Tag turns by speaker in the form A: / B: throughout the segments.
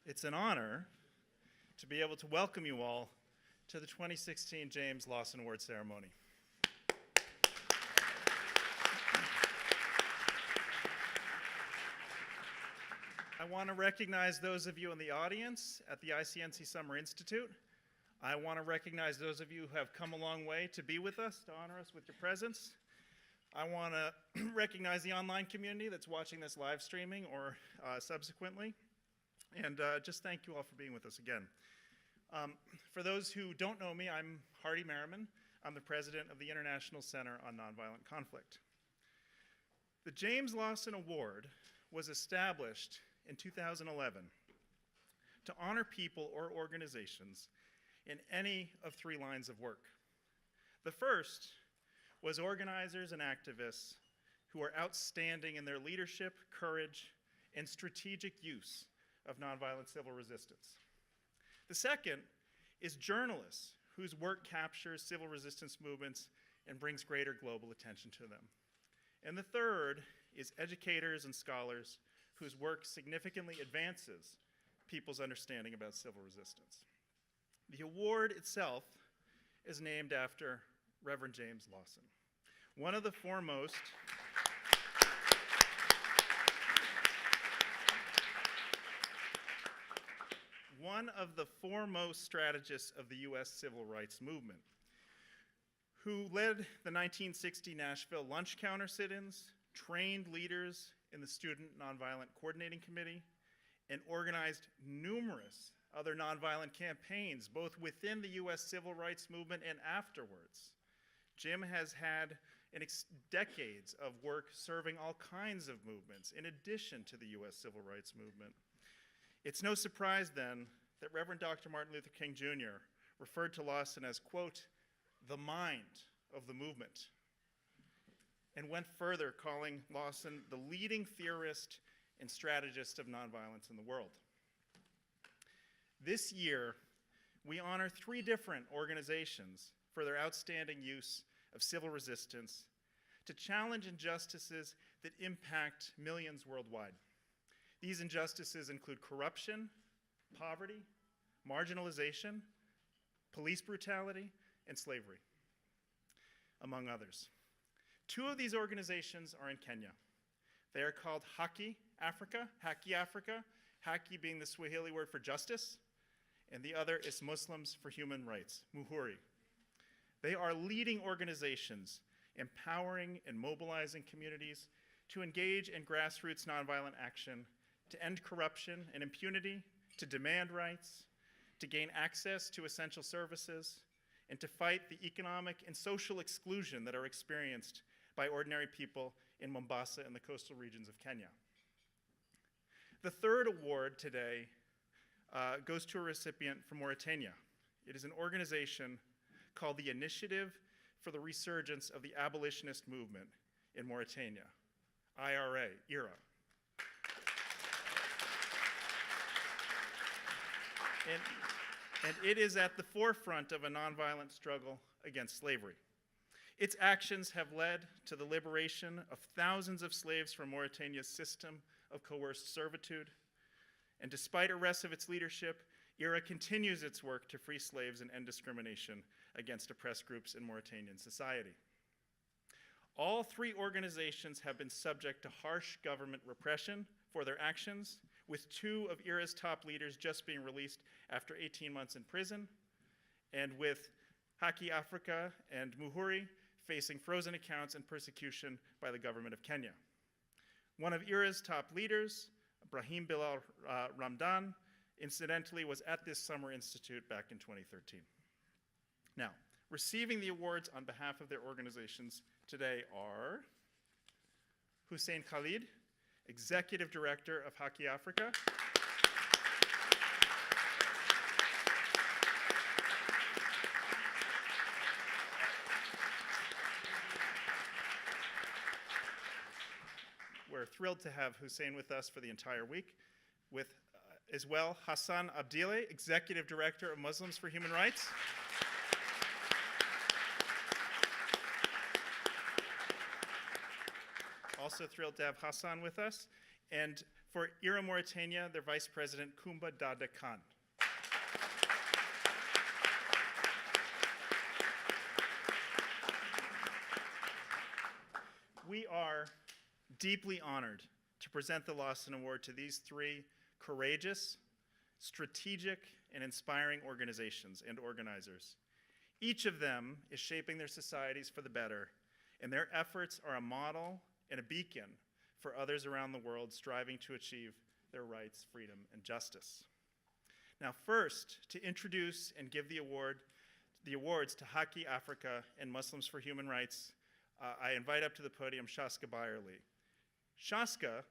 A: It's an honor to be able to welcome you all to the 2016 James Lawson Award ceremony. I want to recognize those of you in the audience at the ICNC Summer Institute. I want to recognize those of you who have come a long way to be with us, to honor us with your presence. I want to recognize the online community that's watching this live streaming or subsequently. And just thank you all for being with us again. For those who don't know me, I'm Hardy Merriman. I'm the president of the International Center on Nonviolent Conflict. The James Lawson Award was established in 2011 to honor people or organizations in any of three lines of work. The first was organizers and activists who are outstanding in their leadership, courage, and strategic use of nonviolent civil resistance. The second is journalists whose work captures civil resistance movements and brings greater global attention to them. And the third is educators and scholars whose work significantly advances people's understanding about civil resistance. The award itself is named after Reverend James Lawson, one of the foremost strategists of the U.S. civil rights movement, who led the 1960 Nashville lunch counter sit-ins, trained leaders in the Student Nonviolent Coordinating Committee, and organized numerous other nonviolent campaigns, both within the U.S. civil rights movement and afterwards. Jim has had decades of work serving all kinds of movements in addition to the U.S. civil rights movement. It's no surprise then that Reverend Dr. Martin Luther King Jr. referred to Lawson as, quote, the mind of the movement, and went further, calling Lawson the leading theorist and strategist of nonviolence in the world. This year, we honor three different organizations for their outstanding use of civil resistance to challenge injustices that impact millions worldwide. These injustices include corruption, poverty, marginalization, police brutality, and slavery, among others. Two of these organizations are in Kenya. They are called Haki Africa, Haki being the Swahili word for justice, and the other is Muslims for Human Rights, Muhuri. They are leading organizations empowering and mobilizing communities to engage in grassroots nonviolent action, to end corruption and impunity, to demand rights, to gain access to essential services, and to fight the economic and social exclusion that are experienced by ordinary people in Mombasa and the coastal regions of Kenya. The third award today goes to a recipient from Mauritania. It is an organization called the Initiative for the Resurgence of the Abolitionist Movement in Mauritania, IRA. And it is at the forefront of a nonviolent struggle against slavery. Its actions have led to the liberation of thousands of slaves from Mauritania's system of coerced servitude. And despite arrests of its leadership, IRA continues its work to free slaves and end discrimination against oppressed groups in Mauritanian society. All three organizations have been subject to harsh government repression for their actions, with two of IRA's top leaders just being released after 18 months in prison, and with Haki Africa and Muhuri facing frozen accounts and persecution by the government of Kenya. One of IRA's top leaders, Brahim Bilal Ramdan, incidentally was at this Summer Institute back in 2013. Now, receiving the awards on behalf of their organizations today are Hussein Khalid, Executive Director of Haki Africa, we're thrilled to have Hussein with us for the entire week, with as well Hassan Abdile, Executive Director of Muslims for Human Rights. Also thrilled to have Hassan with us. And For Ira Mauritania, their Vice President, Kumba Dada Khan. We are deeply honored to present the Lawson Award to these three courageous, strategic, and inspiring organizations and organizers. Each of them is shaping their societies for the better, and their efforts are a model and a beacon for others around the world striving to achieve their rights, freedom, and justice. Now first, to introduce and give the awards to Haki Africa and Muslims for Human Rights, I invite up to the podium Shaska Byerly. Shaska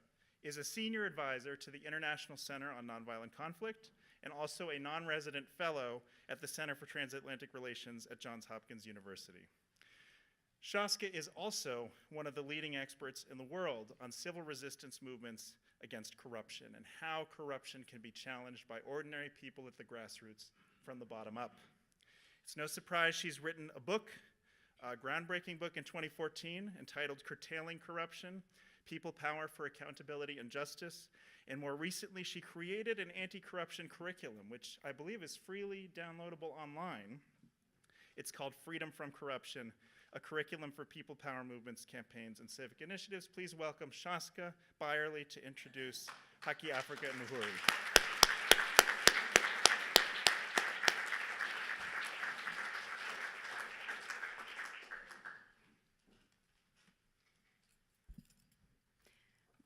A: is a senior advisor to the International Center on Nonviolent Conflict and also a non-resident fellow at the Center for Transatlantic Relations at Johns Hopkins University. Shaska is also one of the leading experts in the world on civil resistance movements against corruption and how corruption can be challenged by ordinary people at the grassroots from the bottom up. It's no surprise she's written a book, a groundbreaking book in 2014 entitled Curtailing Corruption, People, Power for Accountability and Justice. And more recently, she created an anti-corruption curriculum, which I believe is freely downloadable online. It's called Freedom from Corruption, a curriculum for people, power movements, campaigns, and civic initiatives. Please welcome Shaska Byerly to introduce Haki Africa and Muhuri.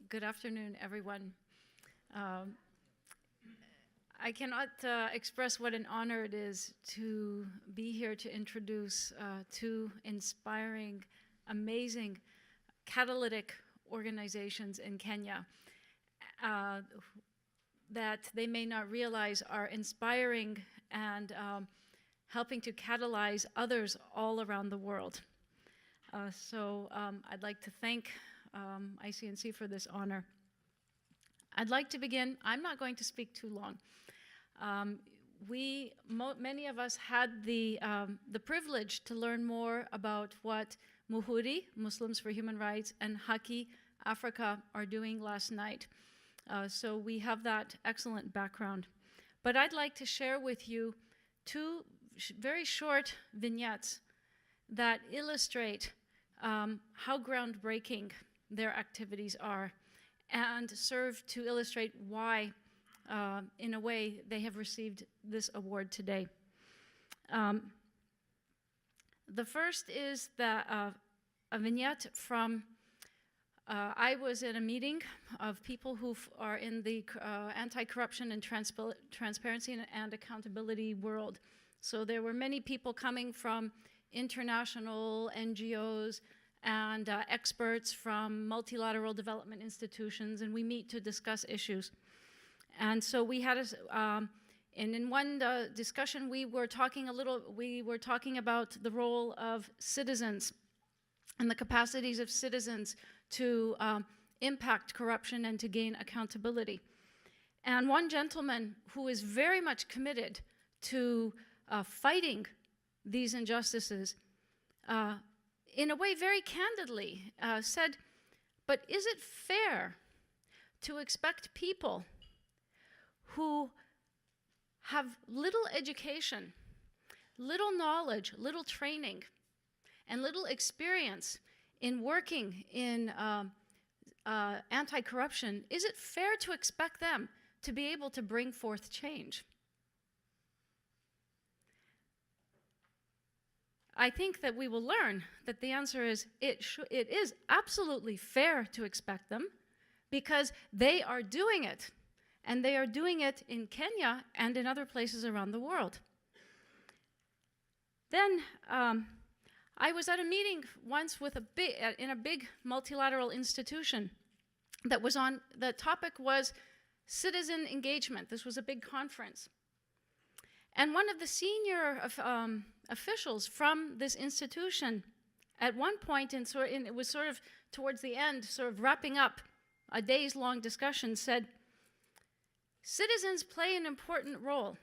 B: Good afternoon, everyone. I cannot express what an honor it is to be here to introduce two inspiring, amazing, catalytic organizations in Kenya that they may not realize are inspiring and helping to catalyze others all around the world. So I'd like to thank ICNC for this honor. I'd like to begin. I'm not going to speak too long. Many of us had the privilege to learn more about what Muhuri, Muslims for Human Rights, and Haki Africa are doing last night. So we have that excellent background. But I'd like to share with you two very short vignettes that illustrate how groundbreaking their activities are and serve to illustrate why, in a way, they have received this award today. The first is a vignette from, I was at a meeting of people who are in the anti-corruption and transparency and accountability world. So there were many people coming from international NGOs, and experts from multilateral development institutions, and we meet to discuss issues. And so we had and in one discussion we were talking about the role of citizens and the capacities of citizens to impact corruption and to gain accountability. And one gentleman who is very much committed to fighting these injustices in a way very candidly said, but is it fair to expect people who have little education, little knowledge, little training, and little experience in working in anti-corruption, is it fair to expect them to be able to bring forth change? I think that we will learn that the answer is it is absolutely fair to expect them because they are doing it, and they are doing it in Kenya and in other places around the world. Then I was at a meeting once with in a big multilateral institution that was on, the topic was citizen engagement. This was a big conference. And one of the senior officials from this institution, at one point, it was sort of towards the end, sort of wrapping up a days-long discussion, said, citizens play an important role.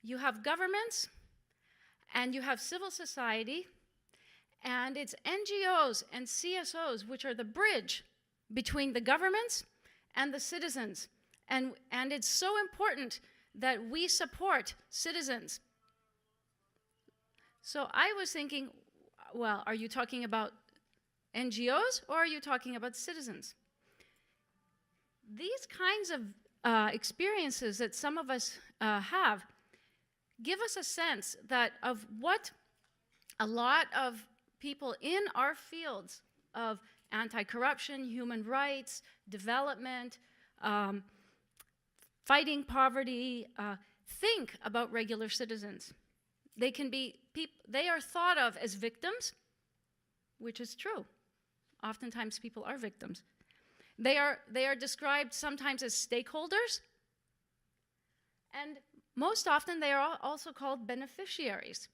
B: You have governments, and you have civil society, and it's NGOs and CSOs which are the bridge between the governments and the citizens. And it's so important that we support citizens. So I was thinking, well, are you talking about NGOs or are you talking about citizens? These kinds of experiences that some of us have give us a sense that of what a lot of people in our fields of anti-corruption, human rights, development, fighting poverty, think about regular citizens. They are thought of as victims, which is true. Oftentimes people are victims. They are described sometimes as stakeholders, and most often they are also called beneficiaries.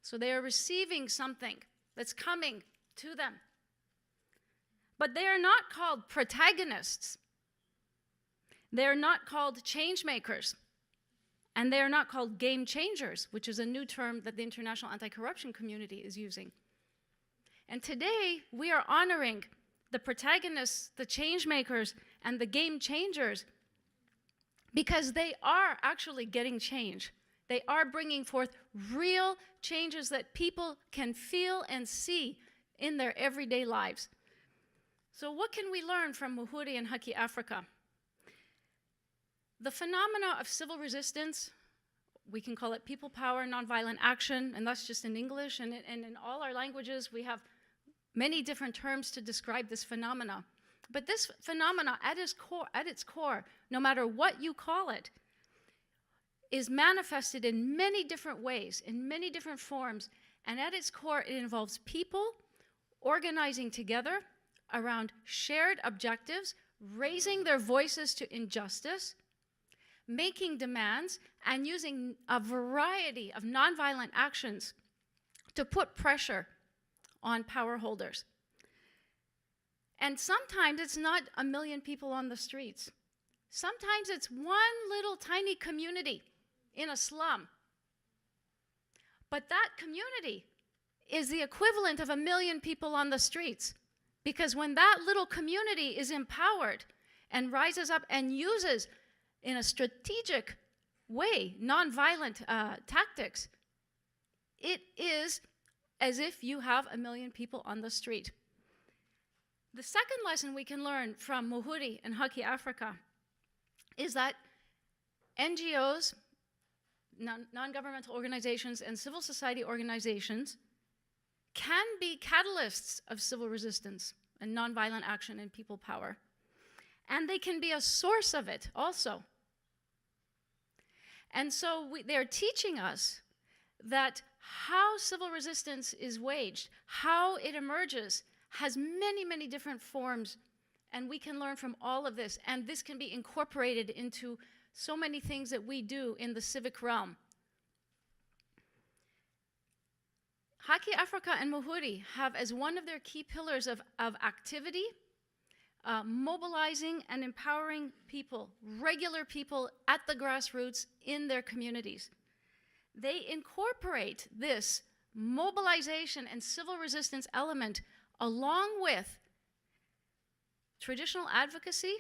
B: So they are receiving something that's coming to them. But they are not called protagonists. They are not called change makers. And they are not called game changers, which is a new term that the international anti-corruption community is using. And today, we are honoring the protagonists, the change makers, and the game changers because they are actually getting change. They are bringing forth real changes that people can feel and see in their everyday lives. So what can we learn from Muhuri and Haki Africa? The phenomena of civil resistance, we can call it people power, nonviolent action, and that's just in English, and in all our languages we have many different terms to describe this phenomena. But this phenomena at its core, no matter what you call it, is manifested in many different ways, in many different forms, and at its core it involves people organizing together around shared objectives, raising their voices to injustice, making demands, and using a variety of nonviolent actions to put pressure on power holders. And sometimes it's not 1 million people on the streets. Sometimes it's one little tiny community in a slum. But that community is the equivalent of 1 million people on the streets. Because when that little community is empowered and rises up and uses in a strategic way nonviolent tactics, it is as if you have 1 million people on the street. The second lesson we can learn from Muhuri and Haki Africa is that NGOs, non-governmental organizations, and civil society organizations can be catalysts of civil resistance and nonviolent action and people power. And they can be a source of it also. And so they're teaching us that how civil resistance is waged, how it emerges, has many, many different forms, and we can learn from all of this, and this can be incorporated into so many things that we do in the civic realm. Haki Africa and Muhuri have as one of their key pillars of activity, mobilizing and empowering people, regular people at the grassroots in their communities. They incorporate this mobilization and civil resistance element along with traditional advocacy,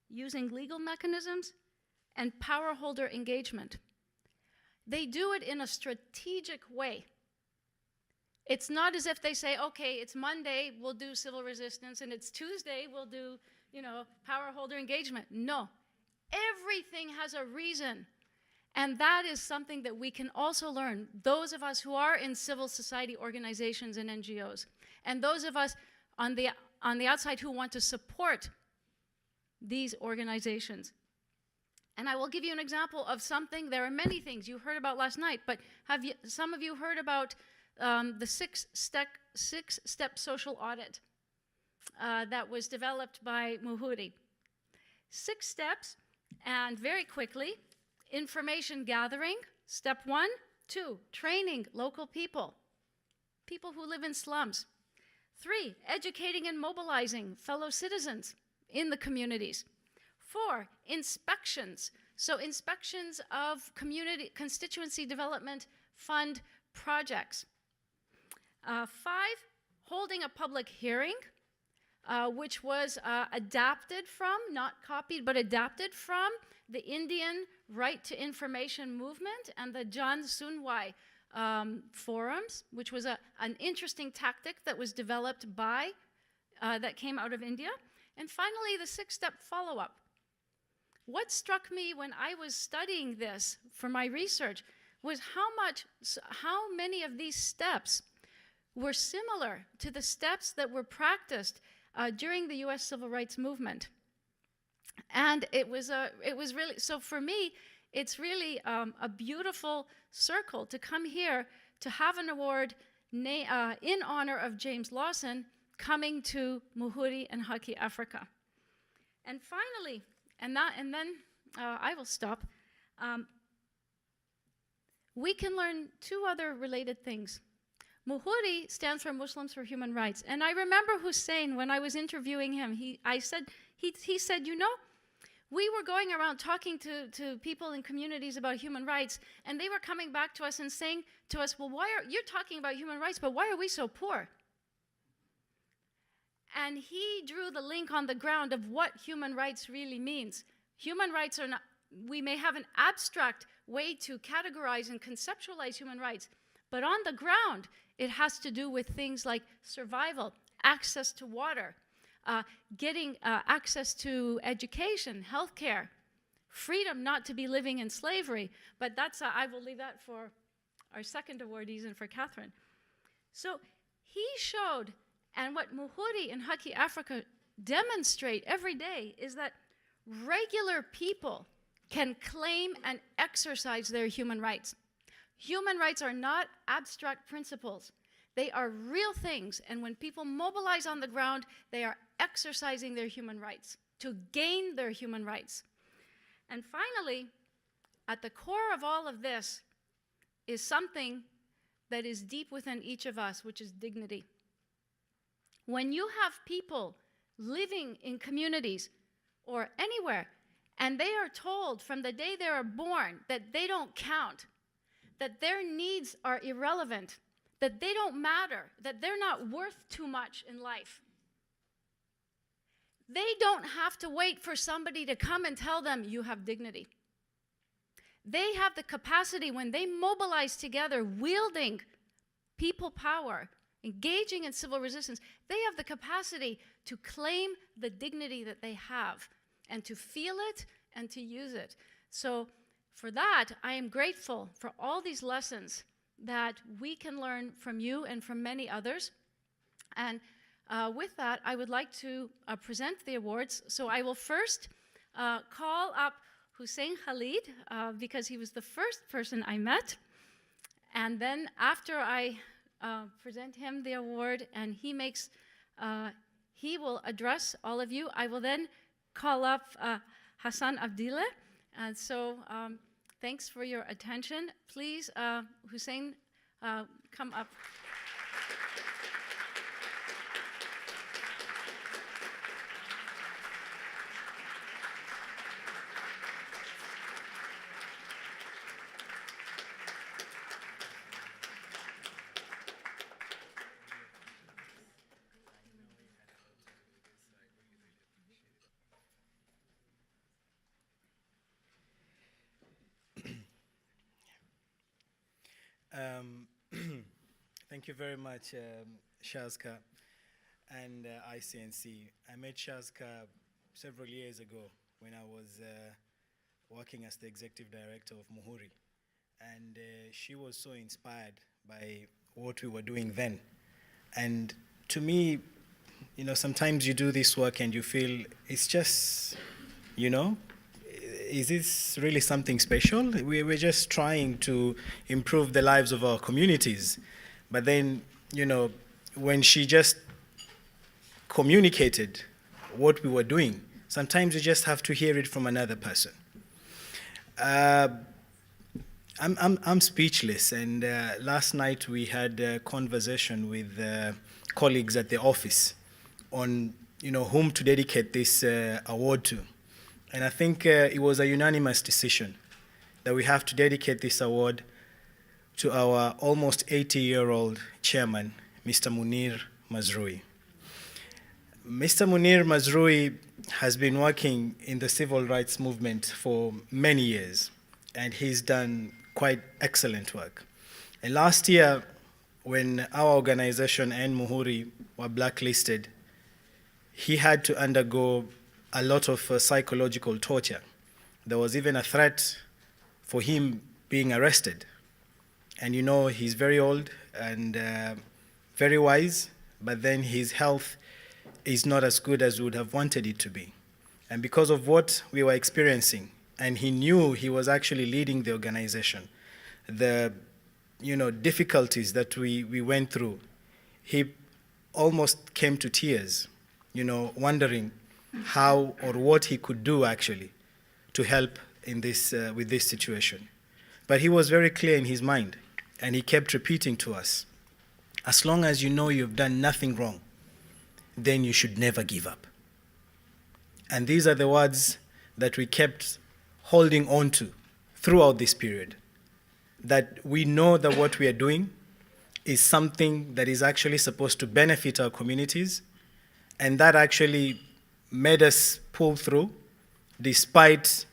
B: using legal mechanisms, and power holder engagement. They do it in a strategic way. It's not as if they say, okay, it's Monday, we'll do civil resistance, and it's Tuesday, we'll do, power holder engagement. No, everything has a reason. And that is something that we can also learn, those of us who are in civil society organizations and NGOs, and those of us on the outside who want to support these organizations. And I will give you an example of something. There are many things you heard about last night, but some of you heard about the six-step social audit that was developed by Muhuri. 6 steps, and very quickly, information gathering, step 1. 2, training local people who live in slums. 3, educating and mobilizing fellow citizens in the communities. 4, inspections. So inspections of constituency development fund projects. 5, holding a public hearing which was adapted from, not copied, but adapted from the Indian Right to Information movement and the John Sunwai forums, which was an interesting tactic that was developed by, that came out of India. And finally, the 6-step follow-up. What struck me when I was studying this for my research was how many of these steps were similar to the steps that were practiced during the US Civil Rights Movement. And it was really, so for me, it's really a beautiful circle to come here to have an award in honor of James Lawson coming to Muhuri and Haki, Africa. And finally, and then I will stop. We can learn 2 other related things. Muhuri stands for Muslims for Human Rights. And I remember Hussein, when I was interviewing him, he said, you know, we were going around talking to people in communities about human rights, and they were coming back to us and saying to us, well, you're talking about human rights, but why are we so poor? And he drew the link on the ground of what human rights really means. Human rights are not, we may have an abstract way to categorize and conceptualize human rights, but on the ground, it has to do with things like survival, access to water, getting access to education, healthcare, freedom not to be living in slavery. But that's, I will leave that for our second awardees and for Catherine. So he showed, and what Muhuri and Haki Africa demonstrate every day, is that regular people can claim and exercise their human rights. Human rights are not abstract principles. They are real things, and when people mobilize on the ground, they are exercising their human rights to gain their human rights. And finally, at the core of all of this is something that is deep within each of us, which is dignity. When you have people living in communities or anywhere, and they are told from the day they are born that they don't count, that their needs are irrelevant, that they don't matter, that they're not worth too much in life, they don't have to wait for somebody to come and tell them you have dignity. They have the capacity, when they mobilize together, wielding people power, engaging in civil resistance, they have the capacity to claim the dignity that they have and to feel it and to use it. So for that, I am grateful for all these lessons that we can learn from you and from many others. And with that, I would like to present the awards. So I will first call up Hussein Khalid, because he was the first person I met. And then after I present him the award and he makes, he will address all of you, I will then call up Hassan Abdillah. And so thanks for your attention. Please, Hussein, come up.
C: Thank you very much, Shazka and ICNC. I met Shazka several years ago when I was working as the executive director of Muhuri. And she was so inspired by what we were doing then. And to me, you know, sometimes you do this work and you feel it's just, you know, is this really something special? We're just trying to improve the lives of our communities. But then, you know, when she just communicated what we were doing, sometimes you just have to hear it from another person. I'm speechless, and last night we had a conversation with colleagues at the office on, you know, whom to dedicate this award to. And I think it was a unanimous decision that we have to dedicate this award to our almost 80-year-old chairman, Mr. Munir Mazrui. Mr. Munir Mazrui has been working in the civil rights movement for many years, and he's done quite excellent work. And last year, when our organization and Muhuri were blacklisted, he had to undergo a lot of psychological torture. There was even a threat for him being arrested. And you know, he's very old and very wise, but then his health is not as good as we would have wanted it to be. And because of what we were experiencing, and he knew he was actually leading the organization, the difficulties that we went through, he almost came to tears, wondering how or what he could do actually to help in this, with this situation. But he was very clear in his mind, and he kept repeating to us, as long as you know you've done nothing wrong, then you should never give up. And these are the words that we kept holding on to throughout this period, that we know that what we are doing is something that is actually supposed to benefit our communities, and that actually made us pull through despite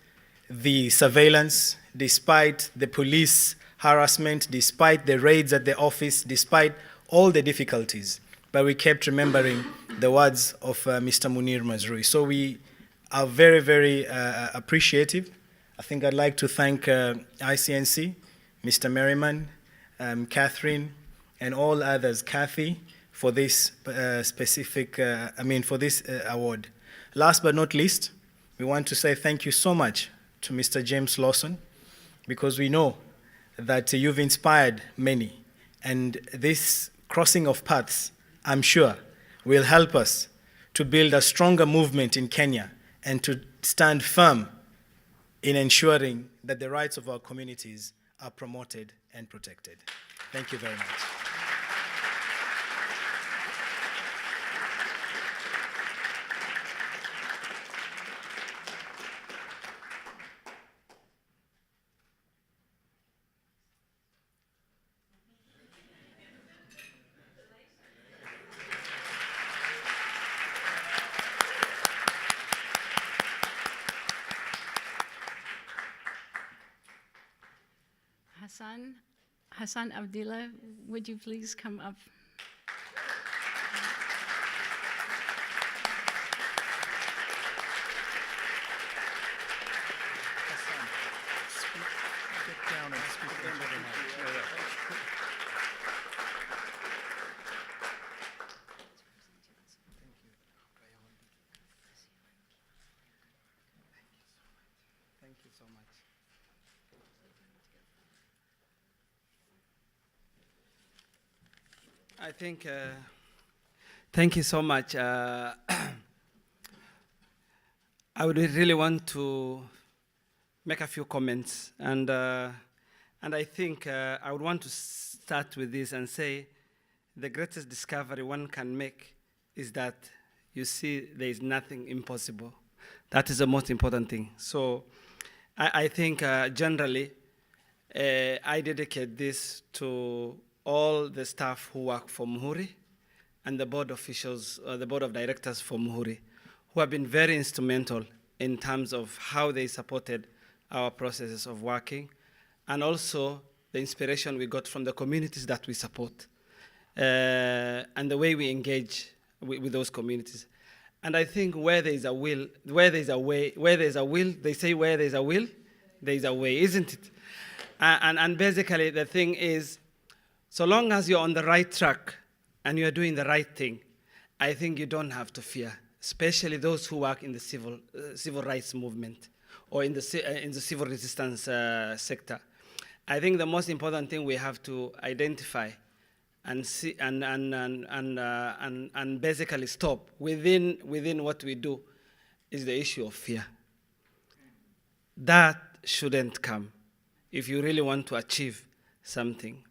C: the surveillance, despite the police harassment, despite the raids at the office, despite all the difficulties. But we kept remembering the words of Mr. Munir Mazrui. So we are very, very appreciative. I think I'd like to thank ICNC, Mr. Merriman, Catherine, and all others, Kathy, for this for this award. Last but not least, we want to say thank you so much to Mr. James Lawson, because we know that you've inspired many, and this crossing of paths, I'm sure, will help us to build a stronger movement in Kenya and to stand firm in ensuring that the rights of our communities are promoted and protected. Thank you very much.
B: Hassan Abdillah, would you please come up?
A: Get down and speak into the mic.
D: Thank you so much. I think, thank you so much. I would really want to make a few comments, and I think I would want to start with this and say the greatest discovery one can make is that you see there is nothing impossible. That is the most important thing. So I think generally I dedicate this to all the staff who work for Muhuri and the board officials, the board of directors for Muhuri, who have been very instrumental in terms of how they supported our processes of working, and also the inspiration we got from the communities that we support, and the way we engage with those communities. And I think where there is a will, where there is a way, where there is a will, they say where there is a will, there is a way, isn't it? And basically the thing is, so long as you're on the right track and you're doing the right thing, I think you don't have to fear, especially those who work in the civil rights movement or in the civil resistance sector. I think the most important thing we have to identify and see and basically stop within what we do is the issue of fear. That shouldn't come if you really want to achieve something.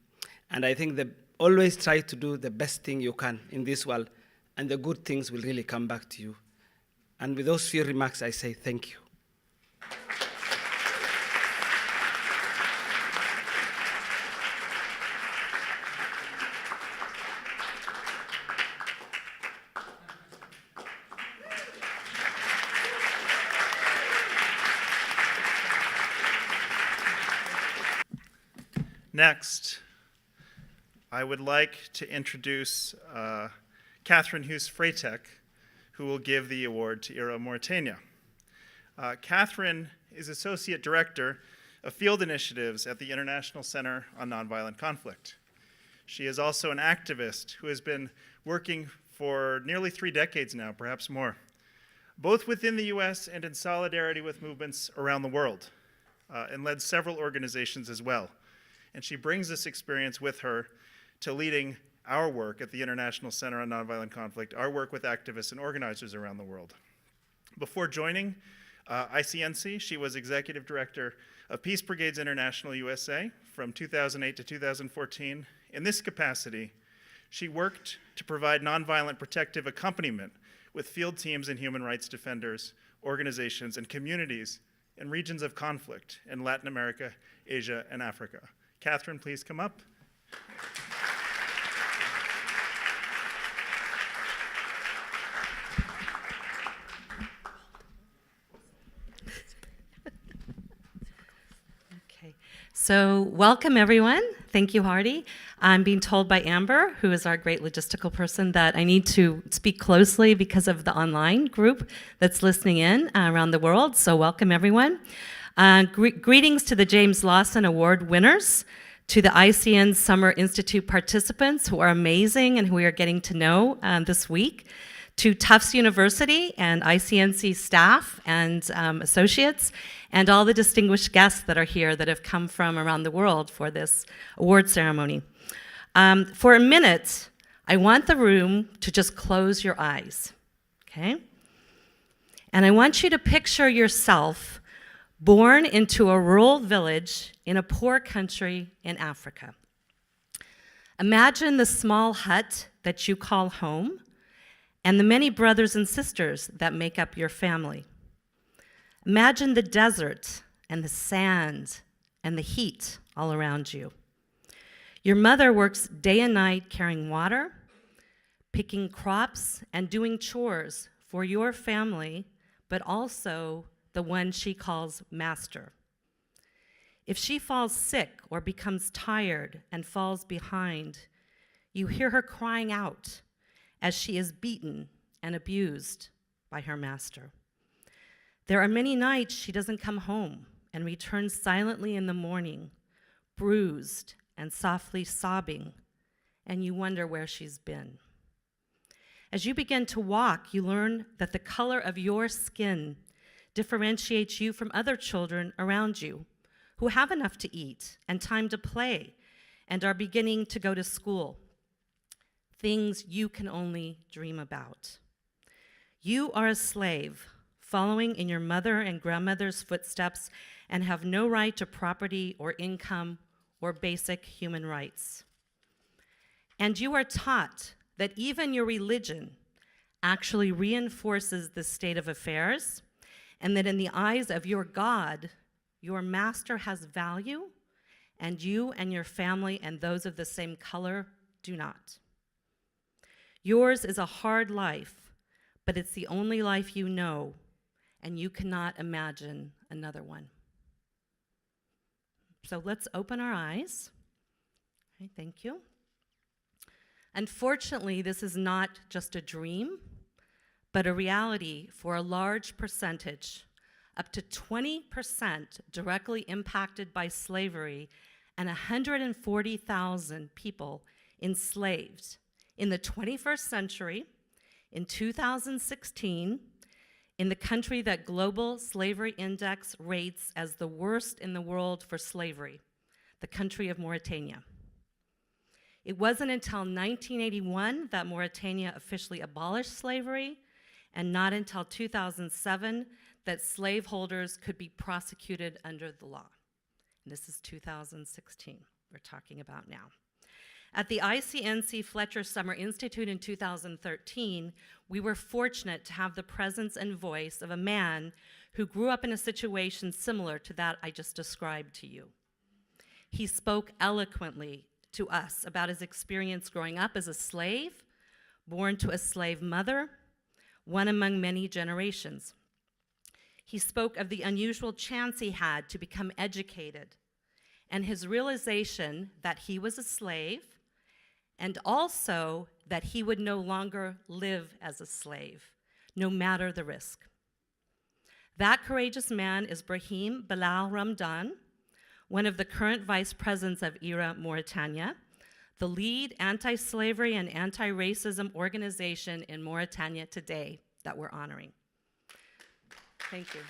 D: And I think always try to do the best thing you can in this world, and the good things will really come back to you. And with those few remarks, I say thank you.
A: Next, I would like to introduce Catherine Hughes-Freitag, who will give the award to IRA Mauritania. Catherine is Associate Director of Field Initiatives at the International Center on Nonviolent Conflict. She is also an activist who has been working for nearly 3 decades now, perhaps more, both within the US and in solidarity with movements around the world, and led several organizations as well. And she brings this experience with her to leading our work at the International Center on Nonviolent Conflict, our work with activists and organizers around the world. Before joining ICNC, she was Executive Director of Peace Brigades International USA from 2008 to 2014. In this capacity, she worked to provide nonviolent protective accompaniment with field teams and human rights defenders, organizations, and communities in regions of conflict in Latin America, Asia, and Africa. Catherine, please come up.
E: So welcome, everyone. Thank you, Hardy. I'm being told by Amber, who is our great logistical person, that I need to speak closely because of the online group that's listening in around the world. So welcome, everyone. Greetings to the James Lawson Award winners, to the ICN Summer Institute participants who are amazing and who we are getting to know this week, to Tufts University and ICNC staff and associates, and all the distinguished guests that are here that have come from around the world for this award ceremony. For a minute, I want the room to just close your eyes, okay? And I want you to picture yourself born into a rural village in a poor country in Africa. Imagine the small hut that you call home and the many brothers and sisters that make up your family. Imagine the desert and the sand and the heat all around you. Your mother works day and night carrying water, picking crops, and doing chores for your family, but also the one she calls master. If she falls sick or becomes tired and falls behind, you hear her crying out as she is beaten and abused by her master. There are many nights she doesn't come home and returns silently in the morning, bruised and softly sobbing, and you wonder where she's been. As you begin to walk, you learn that the color of your skin differentiates you from other children around you who have enough to eat and time to play and are beginning to go to school, things you can only dream about. You are a slave, following in your mother and grandmother's footsteps, and have no right to property or income or basic human rights. And you are taught that even your religion actually reinforces this state of affairs, and that in the eyes of your God, your master has value, and you and your family and those of the same color do not. Yours is a hard life, but it's the only life you know, and you cannot imagine another one. So let's open our eyes. Okay, thank you. Unfortunately, this is not just a dream, but a reality for a large percentage, up to 20% directly impacted by slavery, and 140,000 people enslaved in the 21st century, in 2016, in the country that Global Slavery Index rates as the worst in the world for slavery, the country of Mauritania. It wasn't until 1981 that Mauritania officially abolished slavery, and not until 2007 that slaveholders could be prosecuted under the law. And this is 2016 we're talking about now. At the ICNC Fletcher Summer Institute in 2013, we were fortunate to have the presence and voice of a man who grew up in a situation similar to that I just described to you. He spoke eloquently to us about his experience growing up as a slave, born to a slave mother, one among many generations. He spoke of the unusual chance he had to become educated and his realization that he was a slave, and also that he would no longer live as a slave, no matter the risk. That courageous man is Brahim Bilal Ramdan, one of the current vice presidents of IRA Mauritania, the lead anti-slavery and anti-racism organization in Mauritania today that we're honoring. Thank you.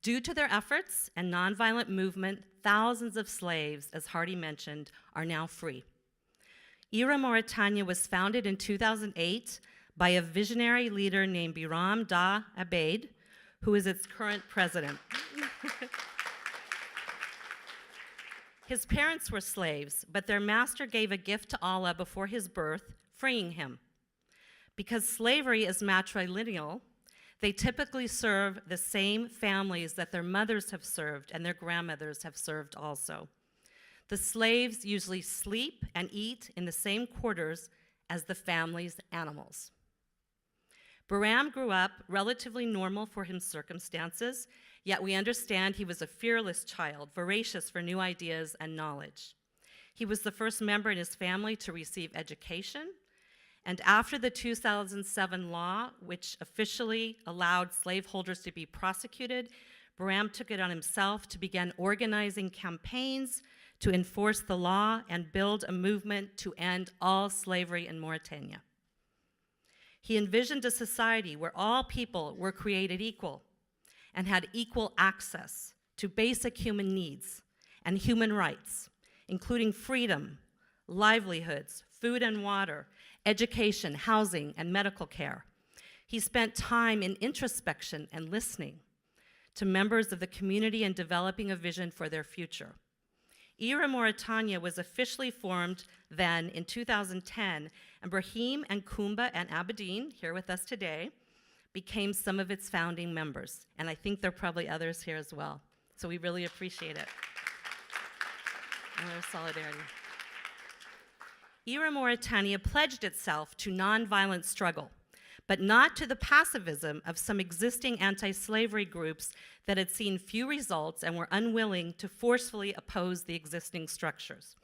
E: Due to their efforts and nonviolent movement, thousands of slaves, as Hardy mentioned, are now free. IRA Mauritania was founded in 2008 by a visionary leader named Biram Da Abeid, who is its current president. His parents were slaves, but their master gave a gift to Allah before his birth, freeing him. Because slavery is matrilineal, they typically serve the same families that their mothers have served and their grandmothers have served also. The slaves usually sleep and eat in the same quarters as the family's animals. Biram grew up relatively normal for his circumstances, yet we understand he was a fearless child, voracious for new ideas and knowledge. He was the first member in his family to receive education, and after the 2007 law, which officially allowed slaveholders to be prosecuted, Biram took it on himself to begin organizing campaigns to enforce the law and build a movement to end all slavery in Mauritania. He envisioned a society where all people were created equal and had equal access to basic human needs and human rights, including freedom, livelihoods, food and water, education, housing, and medical care. He spent time in introspection and listening to members of the community and developing a vision for their future. IRA Mauritania was officially formed then in 2010, and Brahim and Kumba and Abedin, here with us today, became some of its founding members. And I think there are probably others here as well. So we really appreciate it. And our solidarity. IRA Mauritania pledged itself to nonviolent struggle, but not to the passivism of some existing anti-slavery groups that had seen few results and were unwilling to forcefully oppose the existing structures.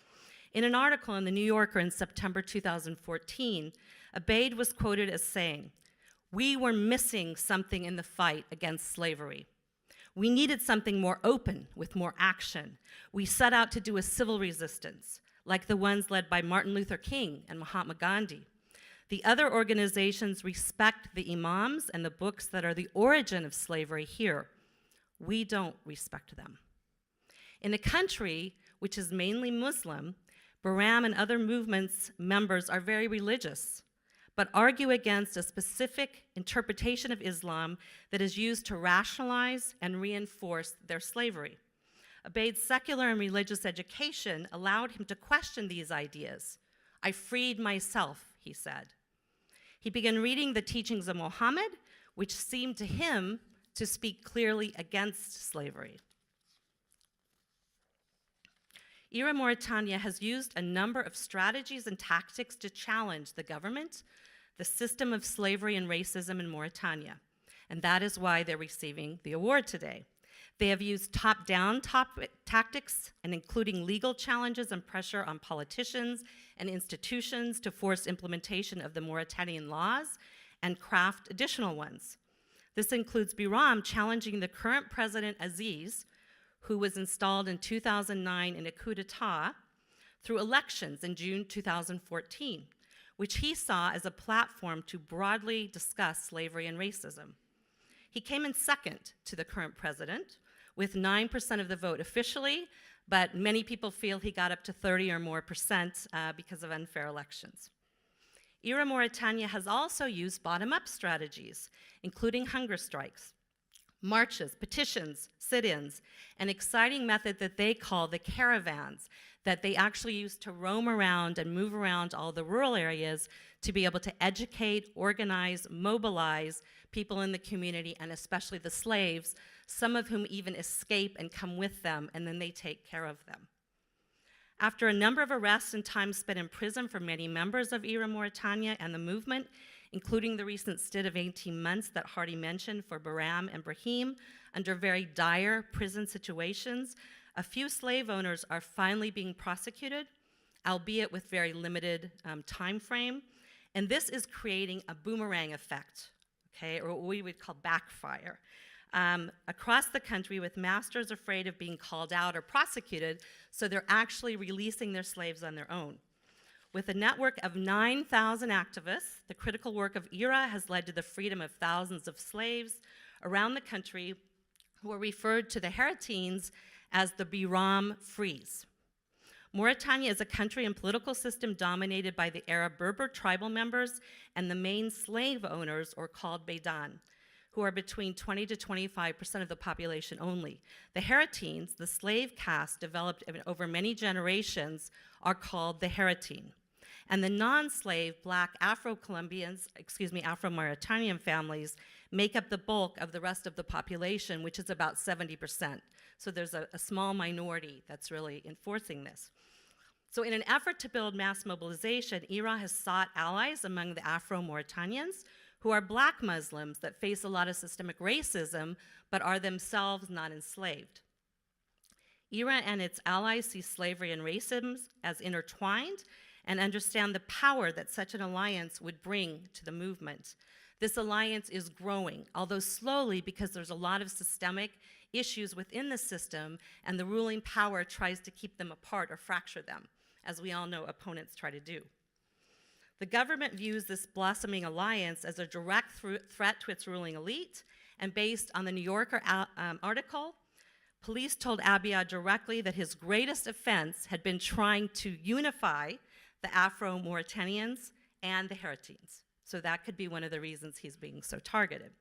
E: In an article in the New Yorker in September 2014, Abeid was quoted as saying, "We were missing something in the fight against slavery. We needed something more open with more action. We set out to do a civil resistance, like the ones led by Martin Luther King and Mahatma Gandhi. The other organizations respect the imams and the books that are the origin of slavery here. We don't respect them." In a country which is mainly Muslim, Biram and other movements members are very religious, but argue against a specific interpretation of Islam that is used to rationalize and reinforce their slavery. Abeid's secular and religious education allowed him to question these ideas. "I freed myself," he said. He began reading the teachings of Muhammad, which seemed to him to speak clearly against slavery. IRA Mauritania has used a number of strategies and tactics to challenge the government, the system of slavery and racism in Mauritania, and that is why they're receiving the award today. They have used top-down tactics, and including legal challenges and pressure on politicians and institutions to force implementation of the Mauritanian laws and craft additional ones. This includes Biram challenging the current president Aziz, who was installed in 2009 in a coup d'etat, through elections in June 2014, which he saw as a platform to broadly discuss slavery and racism. He came in second to the current president, with 9% of the vote officially, but many people feel he got up to 30 or more percent because of unfair elections. IRA Mauritania has also used bottom-up strategies, including hunger strikes, marches, petitions, sit-ins, an exciting method that they call the caravans, that they actually use to roam around and move around all the rural areas to be able to educate, organize, mobilize people in the community, and especially the slaves, some of whom even escape and come with them, and then they take care of them. After a number of arrests and time spent in prison for many members of IRA Mauritania and the movement, including the recent stint of 18 months that Hardy mentioned for Bahram and Brahim, under very dire prison situations, a few slave owners are finally being prosecuted, albeit with very limited time frame. And this is creating a boomerang effect, okay, or what we would call backfire. Across the country, with masters afraid of being called out or prosecuted, so they're actually releasing their slaves on their own. With a network of 9,000 activists, the critical work of IRA has led to the freedom of thousands of slaves around the country who are referred to the Haratines as the Bahram Frees. Mauritania is a country and political system dominated by the Arab Berber tribal members and the main slave owners, or called Beydan, who are between 20 to 25% of the population only. The Haratines, the slave caste developed over many generations, are called the Haratine. And the non-slave Black Afro-Mauritanian families make up the bulk of the rest of the population, which is about 70%. So there's a small minority that's really enforcing this. So in an effort to build mass mobilization, IRA has sought allies among the Afro-Mauritanians who are Black Muslims that face a lot of systemic racism, but are themselves not enslaved. IRA and its allies see slavery and racism as intertwined and understand the power that such an alliance would bring to the movement. This alliance is growing, although slowly, because there's a lot of systemic issues within the system, and the ruling power tries to keep them apart or fracture them, as we all know opponents try to do. The government views this blossoming alliance as a direct threat to its ruling elite, and based on the New Yorker article, police told Abiy directly that his greatest offense had been trying to unify the Afro-Mauritanians and the Haratines. So that could be one of the reasons he's being so targeted.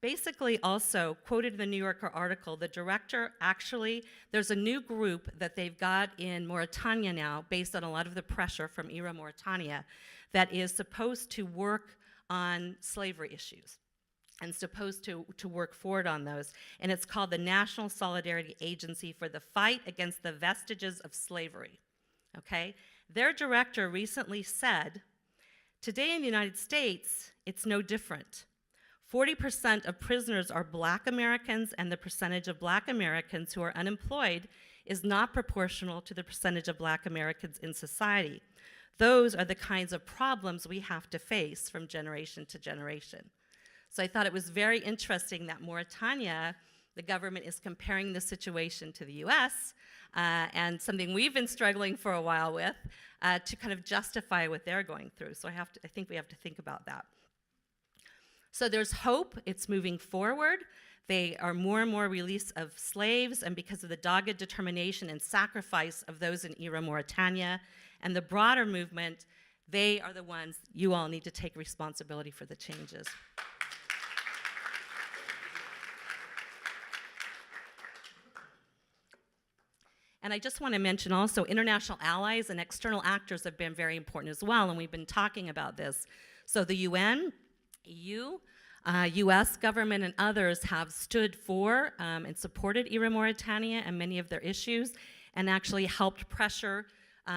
E: Basically, also, quoted in the New Yorker article, the director actually, there's a new group that they've got in Mauritania now, based on a lot of the pressure from IRA Mauritania, that is supposed to work on slavery issues and supposed to work forward on those. And it's called the National Solidarity Agency for the Fight Against the Vestiges of Slavery, okay? Their director recently said, today in the United States, it's no different. 40% of prisoners are Black Americans, and the percentage of Black Americans who are unemployed is not proportional to the percentage of Black Americans in society. Those are the kinds of problems we have to face from generation to generation. So I thought it was very interesting that Mauritania, the government is comparing the situation to the US, and something we've been struggling for a while with, to kind of justify what they're going through. So I think we have to think about that. So there's hope, it's moving forward. They are more and more release of slaves, and because of the dogged determination and sacrifice of those in IRA Mauritania and the broader movement, they are the ones you all need to take responsibility for the changes. And I just want to mention also international allies and external actors have been very important as well, and we've been talking about this. So the UN, EU, US government and others have stood for and supported IRA Mauritania and many of their issues, and actually helped pressure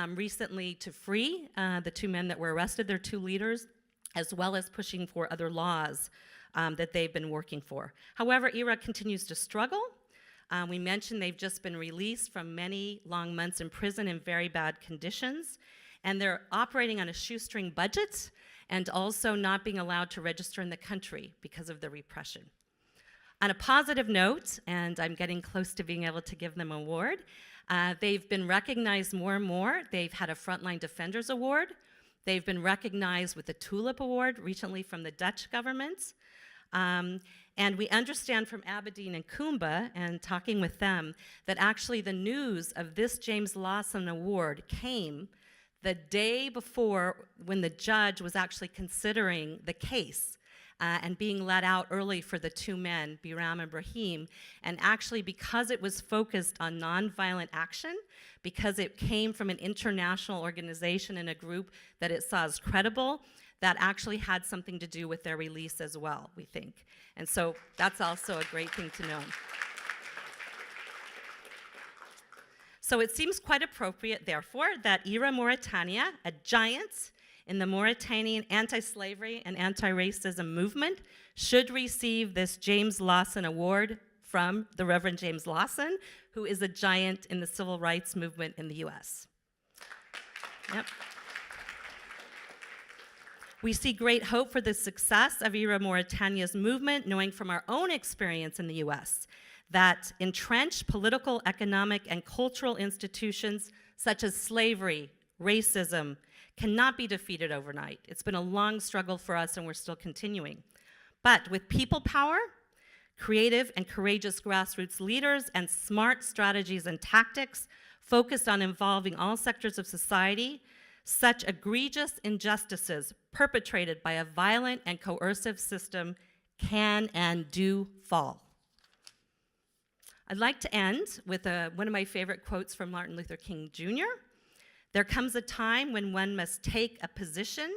E: recently to free the two men that were arrested, their two leaders, as well as pushing for other laws that they've been working for. However, IRA continues to struggle. We mentioned they've just been released from many long months in prison in very bad conditions, and they're operating on a shoestring budget and also not being allowed to register in the country because of the repression. On a positive note, and I'm getting close to being able to give them an award, they've been recognized more and more. They've had a Frontline Defenders Award. They've been recognized with the Tulip Award recently from the Dutch government. And we understand from Aberdeen and Kumba, and talking with them, that actually the news of this James Lawson Award came the day before, when the judge was actually considering the case and being let out early for the two men, Bahram and Brahim. And actually, because it was focused on nonviolent action, because it came from an international organization and a group that it saw as credible, that actually had something to do with their release as well, we think. And so that's also a great thing to know. So it seems quite appropriate, therefore, that IRA Mauritania, a giant in the Mauritanian anti-slavery and anti-racism movement should receive this James Lawson Award from the Reverend James Lawson, who is a giant in the civil rights movement in the US. Yep. We see great hope for the success of IRA Mauritania's movement, knowing from our own experience in the US that entrenched political, economic, and cultural institutions such as slavery, racism, cannot be defeated overnight. It's been a long struggle for us and we're still continuing. But with people power, creative and courageous grassroots leaders, and smart strategies and tactics focused on involving all sectors of society, such egregious injustices perpetrated by a violent and coercive system can and do fall. I'd like to end with one of my favorite quotes from Martin Luther King Jr. There comes a time when one must take a position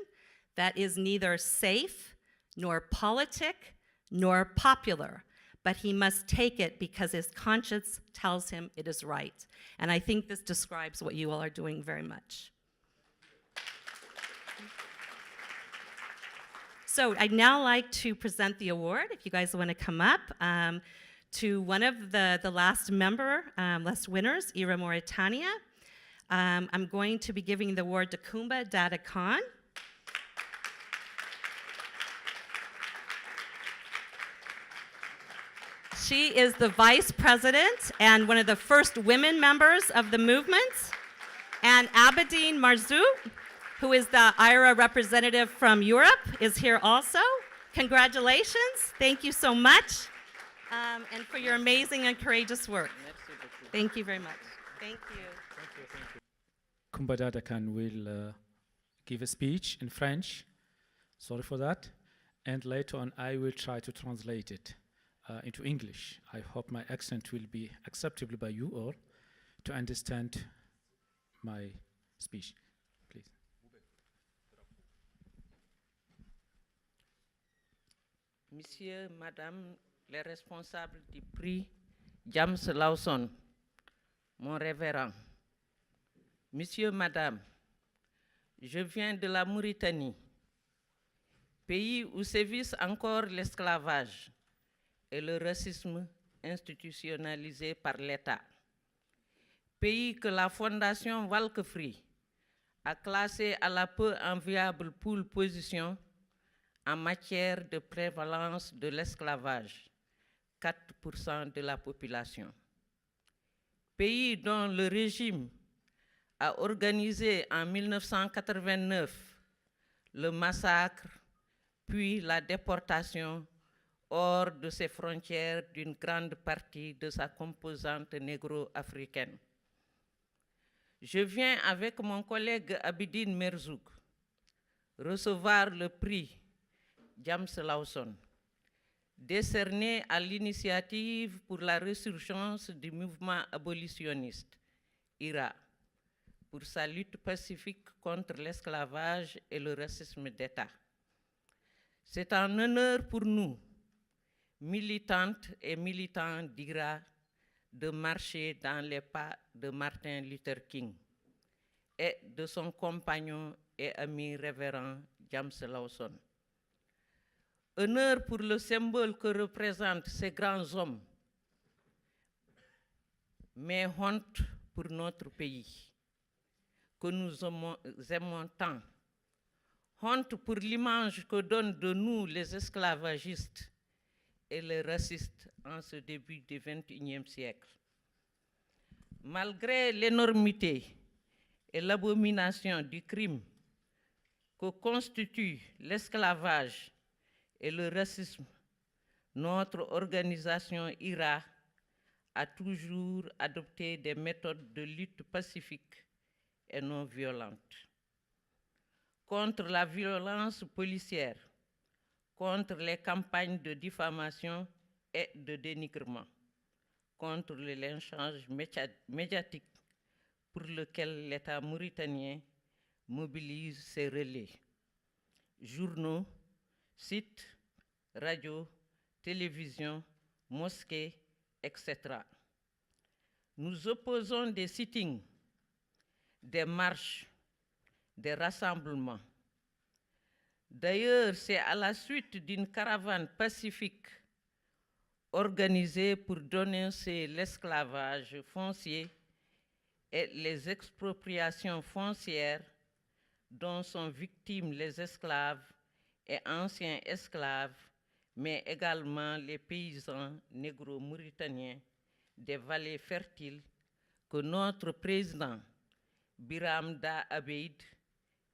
E: that is neither safe, nor politic, nor popular, but he must take it because his conscience tells him it is right. And I think this describes what you all are doing very much. So I'd now like to present the award, if you guys want to come up, to one of the last winners, IRA Mauritania. I'm going to be giving the award to Kumba Dada Khan. She is the vice president and one of the first women members of the movement. And Abedin Marzouk, who is the IRA representative from Europe, is here also. Congratulations. Thank you so much. And for your amazing and courageous work. Thank you very much. Thank you.
F: Kumba Dada Khan will give a speech in French. Sorry for that. And later on, I will try to translate it into English. I hope my accent will be acceptable by you all to understand my speech. Please.
G: Monsieur, Madame, les responsables du prix James Lawson, mon révérend. Monsieur, Madame, je viens de la Mauritanie, pays où sévissent encore l'esclavage et le racisme institutionnalisé par l'État. Pays que la Fondation Walkefree a classé à la peu enviable pole position en matière de prévalence de l'esclavage, 4% de la population. Pays dont le régime a organisé en 1989 le massacre, puis la déportation hors de ses frontières d'une grande partie de sa composante négro-africaine. Je viens avec mon collègue Abedin Marzouk recevoir le prix James Lawson, décerné à l'initiative pour la résurgence du mouvement abolitionniste, IRA, pour sa lutte pacifique contre l'esclavage et le racisme d'État. C'est un honneur pour nous, militantes et militants d'IRA, de marcher dans les pas de Martin Luther King et de son compagnon et ami révérend James Lawson. Honneur pour le symbole que représentent ces grands hommes, mais honte pour notre pays, que nous aimons tant. Honte pour l'image que donnent de nous les esclavagistes et les racistes en ce début du XXIe siècle. Malgré l'énormité et l'abomination du crime que constituent l'esclavage et le racisme, notre organisation IRA a toujours adopté des méthodes de lutte pacifique et non violente. Contre la violence policière, contre les campagnes de diffamation et de dénigrement, contre le lynchage médiatique pour lequel l'État mauritanien mobilise ses relais, journaux, sites, radios, télévisions, mosquées, etc. Nous opposons des sittings, des marches, des rassemblements, D'ailleurs, c'est à la suite d'une caravane pacifique organisée pour dénoncer l'esclavage foncier et les expropriations foncières dont sont victimes les esclaves et anciens esclaves, mais également les paysans négro-mauritaniens des vallées fertiles, que notre président, Biram Da Abeid,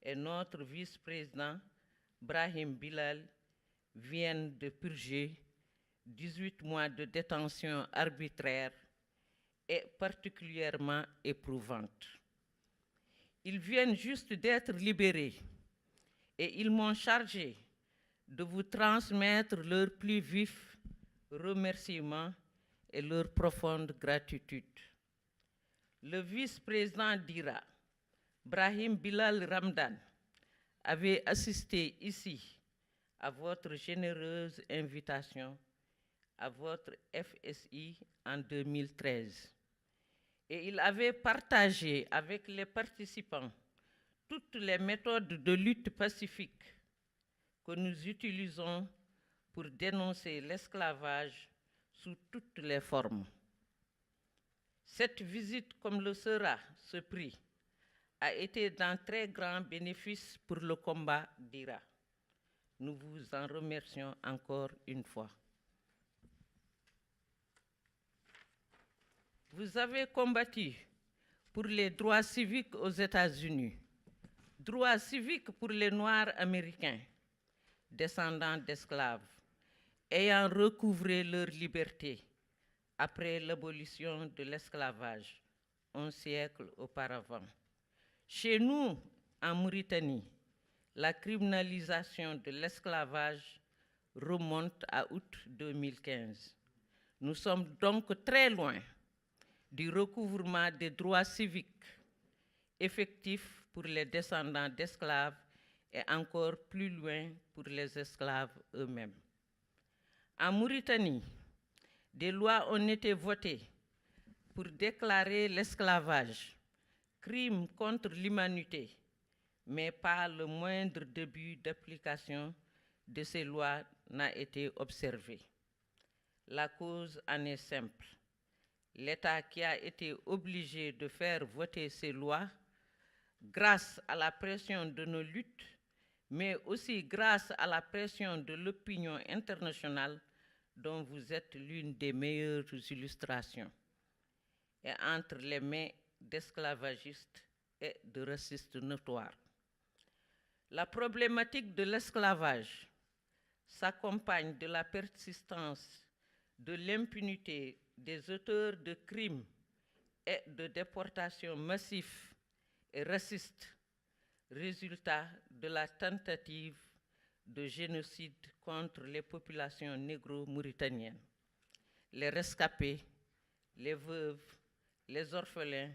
G: et notre vice-président, Brahim Bilal, viennent de purger 18 mois de détention arbitraire et particulièrement éprouvante. Ils viennent juste d'être libérés et ils m'ont chargé de vous transmettre leurs plus vifs remerciements et leur profonde gratitude. Le vice-président d'IRA, Brahim Bilal Ramdan, avait assisté ici à votre généreuse invitation à votre FSI en 2013. Et il avait partagé avec les participants toutes les méthodes de lutte pacifique que nous utilisons pour dénoncer l'esclavage sous toutes les formes. Cette visite, comme le sera ce prix, a été d'un très grand bénéfice pour le combat d'IRA. Nous vous en remercions encore une fois. Vous avez combattu pour les droits civiques aux États-Unis, droits civiques pour les Noirs américains, descendants d'esclaves, ayant recouvré leur liberté après l'abolition de l'esclavage, un siècle auparavant. Chez nous, en Mauritanie, la criminalisation de l'esclavage remonte à août 2015. Nous sommes donc très loin du recouvrement des droits civiques effectifs pour les descendants d'esclaves et encore plus loin pour les esclaves eux-mêmes. En Mauritanie, des lois ont été votées pour déclarer l'esclavage crime contre l'humanité, mais pas le moindre début d'application de ces lois n'a été observé. La cause en est simple. L'État qui a été obligé de faire voter ces lois, grâce à la pression de nos luttes, mais aussi grâce à la pression de l'opinion internationale, dont vous êtes l'une des meilleures illustrations, est entre les mains d'esclavagistes et de racistes notoires. La problématique de l'esclavage s'accompagne de la persistance de l'impunité des auteurs de crimes et de déportations massives et racistes, résultat de la tentative de génocide contre les populations négro-mauritaniennes. Les rescapés, les veuves, les orphelins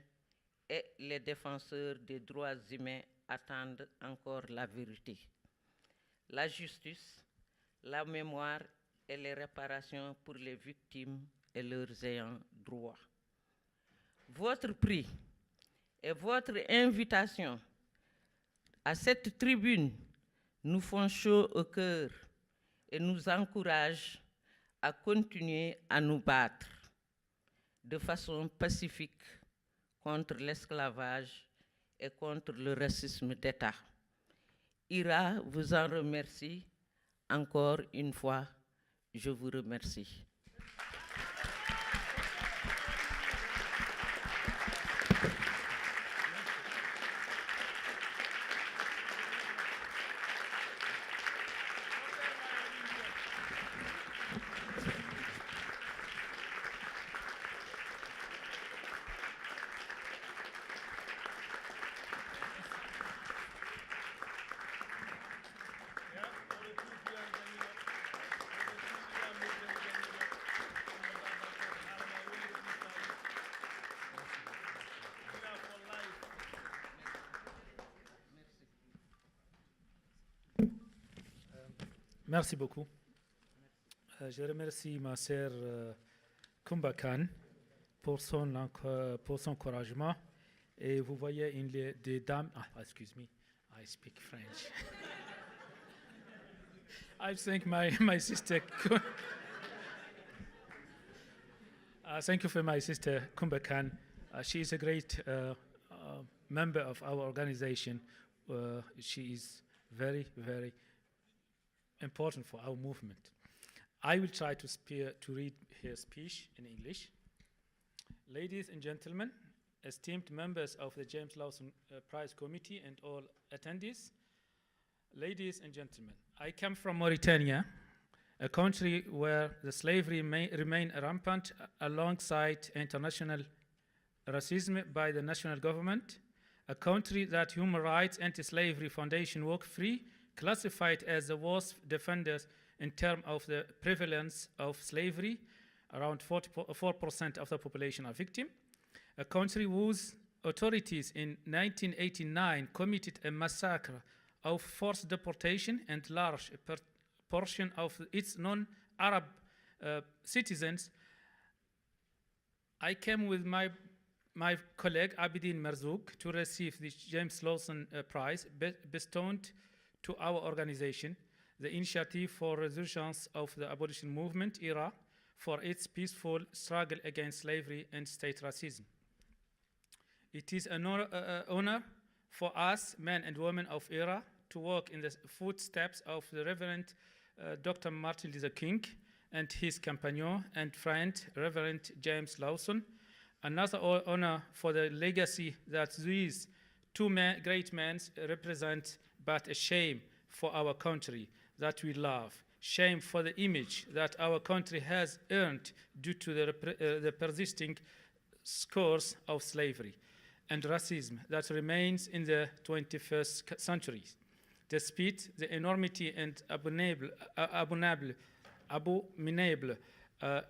G: et les défenseurs des droits humains attendent encore la vérité, la justice, la mémoire et les réparations pour les victimes et leurs ayants droit. Votre prix et votre invitation à cette tribune nous font chaud au cœur et nous encouragent à continuer à nous battre de façon pacifique contre l'esclavage et contre le racisme d'État. IRA vous en remercie. Encore une fois, je vous remercie.
F: Merci beaucoup. Je remercie ma sœur Kumba Khan pour son encouragement. Et vous voyez des dames... Ah, excuse me, I speak French. I think my sister. Thank you for my sister Kumba Khan. She is a great member of our organization. She is very, very important for our movement. I will try to read her speech in English. Ladies and gentlemen, esteemed members of the James Lawson Prize Committee and all attendees, ladies and gentlemen, I come from Mauritania, a country where the slavery remain rampant alongside international racism by the national government, a country that Human Rights Anti-Slavery Foundation Walk Free classified as the worst defenders in terms of the prevalence of slavery. Around 44% of the population are victims. A country whose authorities in 1989 committed a massacre of forced deportation and large portion of its non-Arab citizens. I came with my colleague Abidine Marzouk to receive the James Lawson Prize bestowed to our organization, the Initiative for Resurgence of the Abolition Movement, IRA, for its peaceful struggle against slavery and state racism. It is an honor for us, men and women of IRA, to walk in the footsteps of the Reverend Dr. Martin Luther King and his companion and friend, Reverend James Lawson. Another honor for the legacy that these two great men represent, but a shame for our country that we love. Shame for the image that our country has earned due to the persisting scores of slavery and racism that remains in the 21st century. Despite the enormity and abominable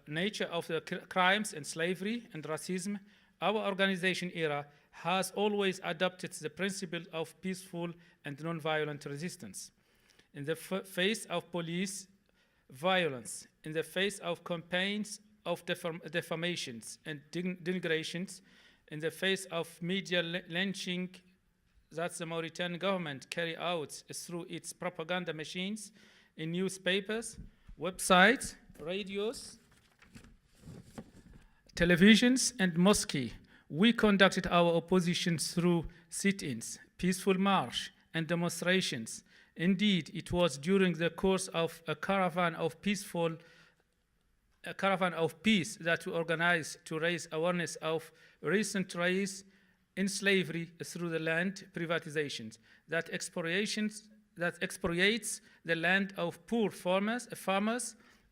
F: nature of the crimes and slavery and racism, our organization IRA has always adopted the principle of peaceful and nonviolent resistance. In the face of police violence, in the face of campaigns of defamations and denigrations, in the face of media lynching that the Mauritanian government carry out through its propaganda machines in newspapers, websites, radios, televisions, and mosques, we conducted our opposition through sit-ins, peaceful march, and demonstrations. Indeed, it was during the course of a caravan of peace that we organized to raise awareness of recent rise in slavery through the land privatizations that expropriates the land of poor farmers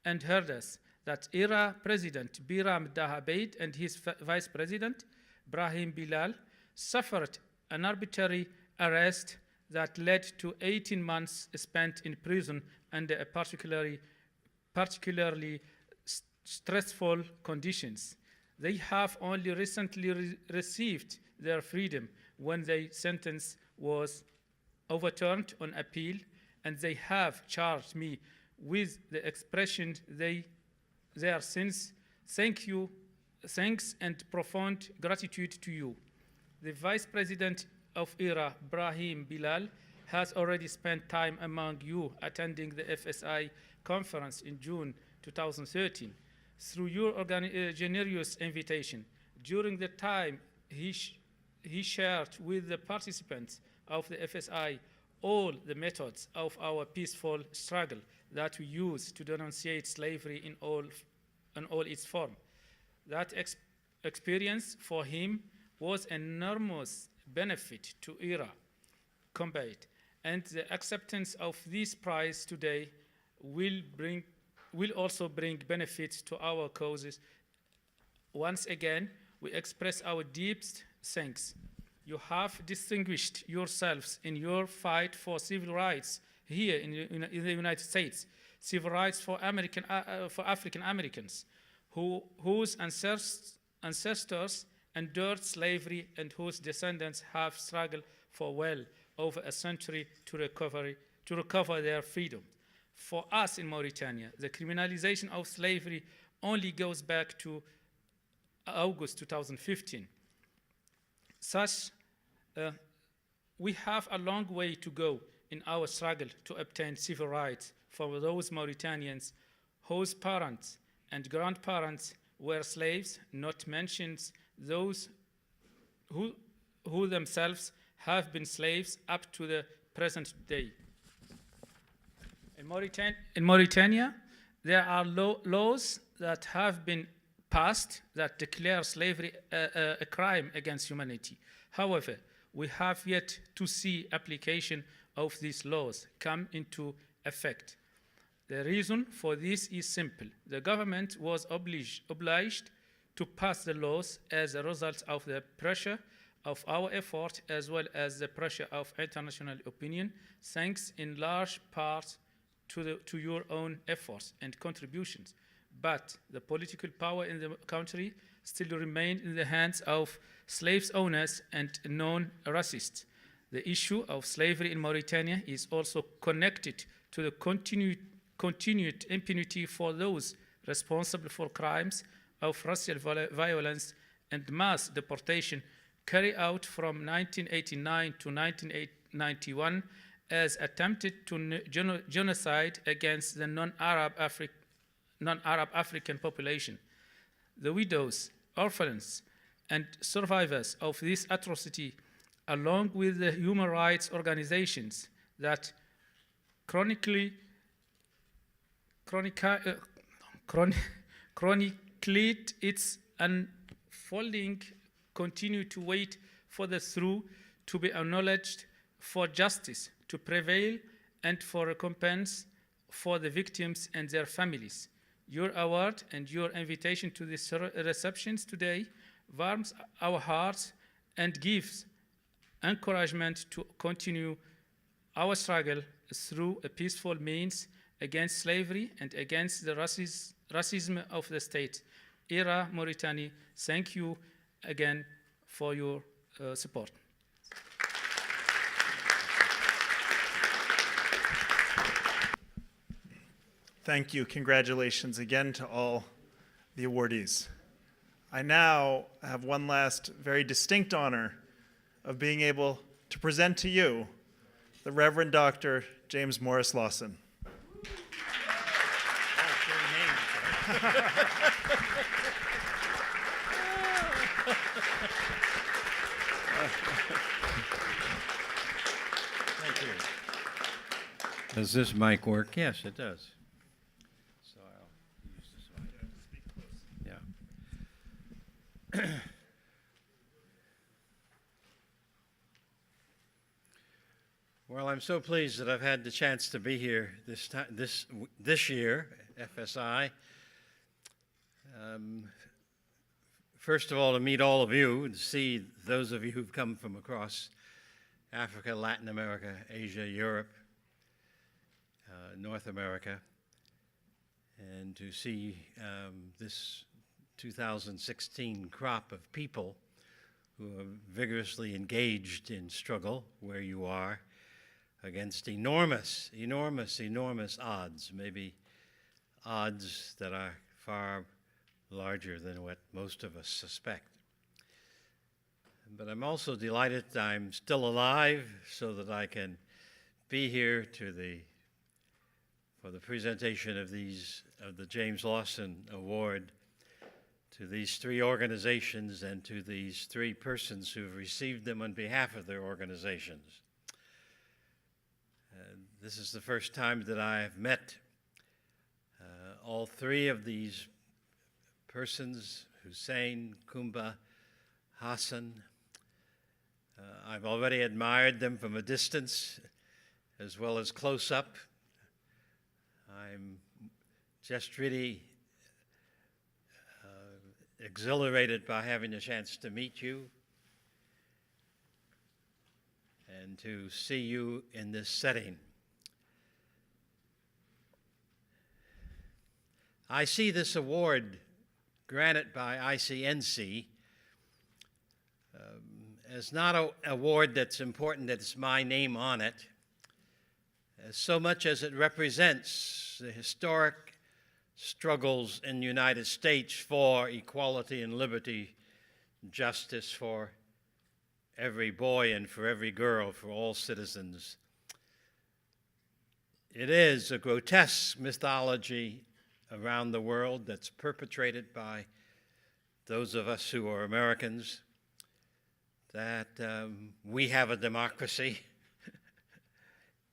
F: and herders. That IRA President Biram Dahabeid and his Vice President Brahim Bilal suffered an arbitrary arrest that led to 18 months spent in prison under a particularly stressful conditions. They have only recently received their freedom when their sentence was overturned on appeal, and they have charged me with the expression their sins. Thanks and profound gratitude to you. The Vice President of IRA, Brahim Bilal, has already spent time among you attending the FSI conference in June 2013. Through your generous invitation, during the time he shared with the participants of the FSI all the methods of our peaceful struggle that we use to denunciate slavery in all its forms. That experience for him was an enormous benefit to IRA combat, and the acceptance of this prize today will also bring benefits to our causes. Once again, we express our deepest thanks. You have distinguished yourselves in your fight for civil rights here in the United States, civil rights for African Americans, whose ancestors endured slavery and whose descendants have struggled for well over a century to recover their freedom. For us in Mauritania, the criminalization of slavery only goes back to August 2015. We have a long way to go in our struggle to obtain civil rights for those Mauritanians whose parents and grandparents were slaves, not mentioned those who themselves have been slaves up to the present day. In Mauritania, there are laws that have been passed that declare slavery a crime against humanity. However, we have yet to see application of these laws come into effect. The reason for this is simple. The government was obliged to pass the laws as a result of the pressure of our effort as well as the pressure of international opinion, thanks in large part to your own efforts and contributions. But the political power in the country still remain in the hands of slaves owners and non-racists. The issue of slavery in Mauritania is also connected to the continued impunity for those responsible for crimes of racial violence and mass deportation carried out from 1989 to 1991 as attempted genocide against the non-Arab African population. The widows, orphans, and survivors of this atrocity, along with the human rights organizations that chronically its unfolding, continue to wait for the truth to be acknowledged, for justice to prevail, and for recompense for the victims and their families. Your award and your invitation to this receptions today warms our hearts and gives encouragement to continue our struggle through a peaceful means against slavery and against the racism of the state. IRA Mauritania, thank you again for your support.
A: Thank you. Congratulations again to all the awardees. I now have one last very distinct honor of being able to present to you the Reverend Dr. James Morris Lawson.
H: Thank you. Does this mic work? Yes, it does. So I'll use this mic. Yeah. Well, I'm so pleased that I've had the chance to be here this year, FSI. First of all, to meet all of you and see those of you who've come from across Africa, Latin America, Asia, Europe, North America, and to see this 2016 crop of people who are vigorously engaged in struggle where you are against enormous, enormous, enormous odds, maybe odds that are far larger than what most of us suspect. But I'm also delighted I'm still alive so that I can be here for the presentation of the James Lawson Award to these three organizations and to these three persons who have received them on behalf of their organizations. This is the first time that I have met all three of these persons, Hussein, Kumba, Hassan. I've already admired them from a distance as well as close up. I'm just really exhilarated by having a chance to meet you and to see you in this setting. I see this award granted by ICNC as not an award that's important that it's my name on it, as so much as it represents the historic struggles in the United States for equality and liberty, justice for every boy and for every girl, for all citizens. It is a grotesque mythology around the world that's perpetrated by those of us who are Americans, that we have a democracy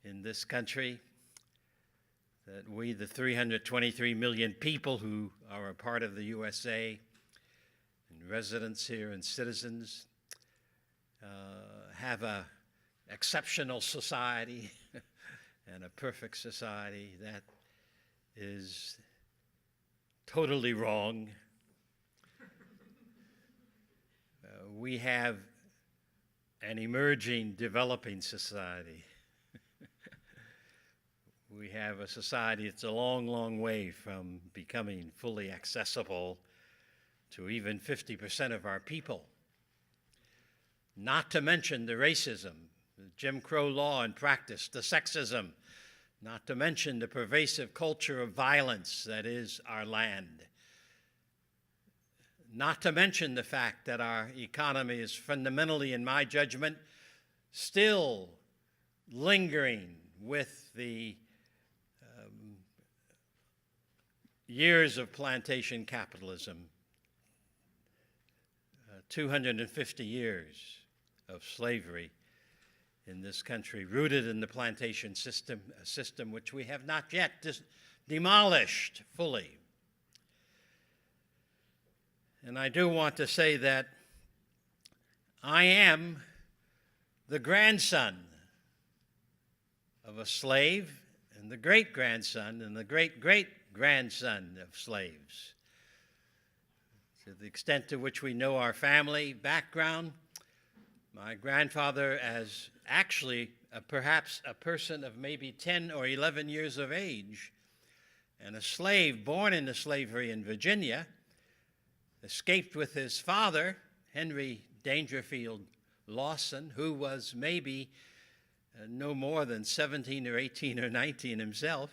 H: in this country, that we, the 323 million people who are a part of the USA, and residents here and citizens, have an exceptional society and a perfect society. That is totally wrong. We have an emerging, developing society. We have a society that's a long, long way from becoming fully accessible to even 50% of our people. Not to mention the racism, the Jim Crow law in practice, the sexism, not to mention the pervasive culture of violence that is our land. Not to mention the fact that our economy is fundamentally, in my judgment, still lingering with the years of plantation capitalism, 250 years of slavery in this country, rooted in the plantation system, a system which we have not yet demolished fully. And I do want to say that I am the grandson of a slave and the great-grandson and the great-great-grandson of slaves. To the extent to which we know our family background, my grandfather as actually perhaps a person of maybe 10 or 11 years of age, and a slave born into slavery in Virginia, escaped with his father, Henry Dangerfield Lawson, who was maybe no more than 17 or 18 or 19 himself.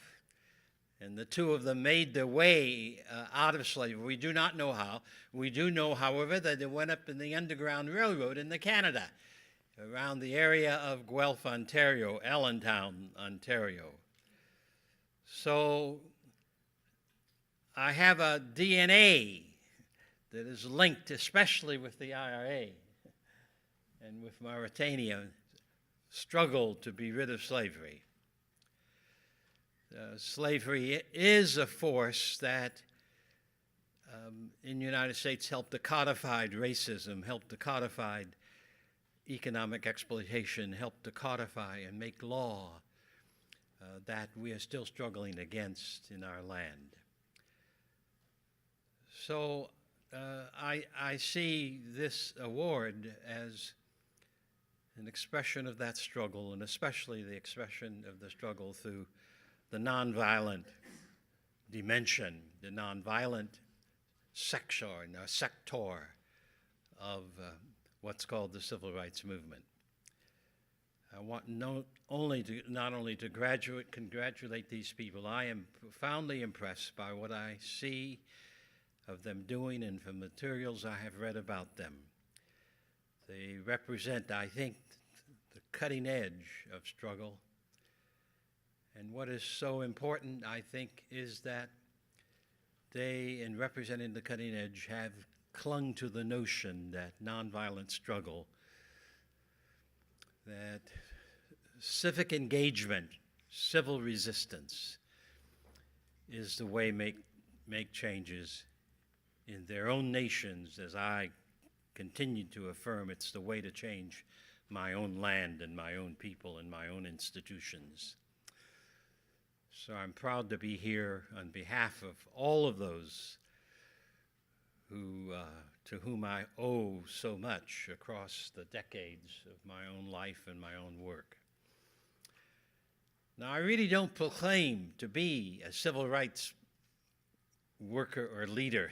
H: And the two of them made their way out of slavery. We do not know how. We do know, however, that they went up in the Underground Railroad into Canada, around the area of Guelph, Ontario, Allentown, Ontario. So I have a DNA that is linked especially with the IRA and with Mauritania, struggle to be rid of slavery. Slavery is a force that in the United States helped to codify racism, helped to codify economic exploitation, helped to codify and make law that we are still struggling against in our land. So I see this award as an expression of that struggle, and especially the expression of the struggle through the nonviolent dimension, the nonviolent sector of what's called the civil rights movement. I want not only to congratulate these people. I am profoundly impressed by what I see of them doing and from materials I have read about them. They represent, I think, the cutting edge of struggle. And what is so important, I think, is that they, in representing the cutting edge, have clung to the notion that nonviolent struggle, that civic engagement, civil resistance, is the way make changes in their own nations. As I continue to affirm, it's the way to change my own land and my own people and my own institutions. So I'm proud to be here on behalf of all of those who, to whom I owe so much across the decades of my own life and my own work. Now, I really don't proclaim to be a civil rights worker or leader.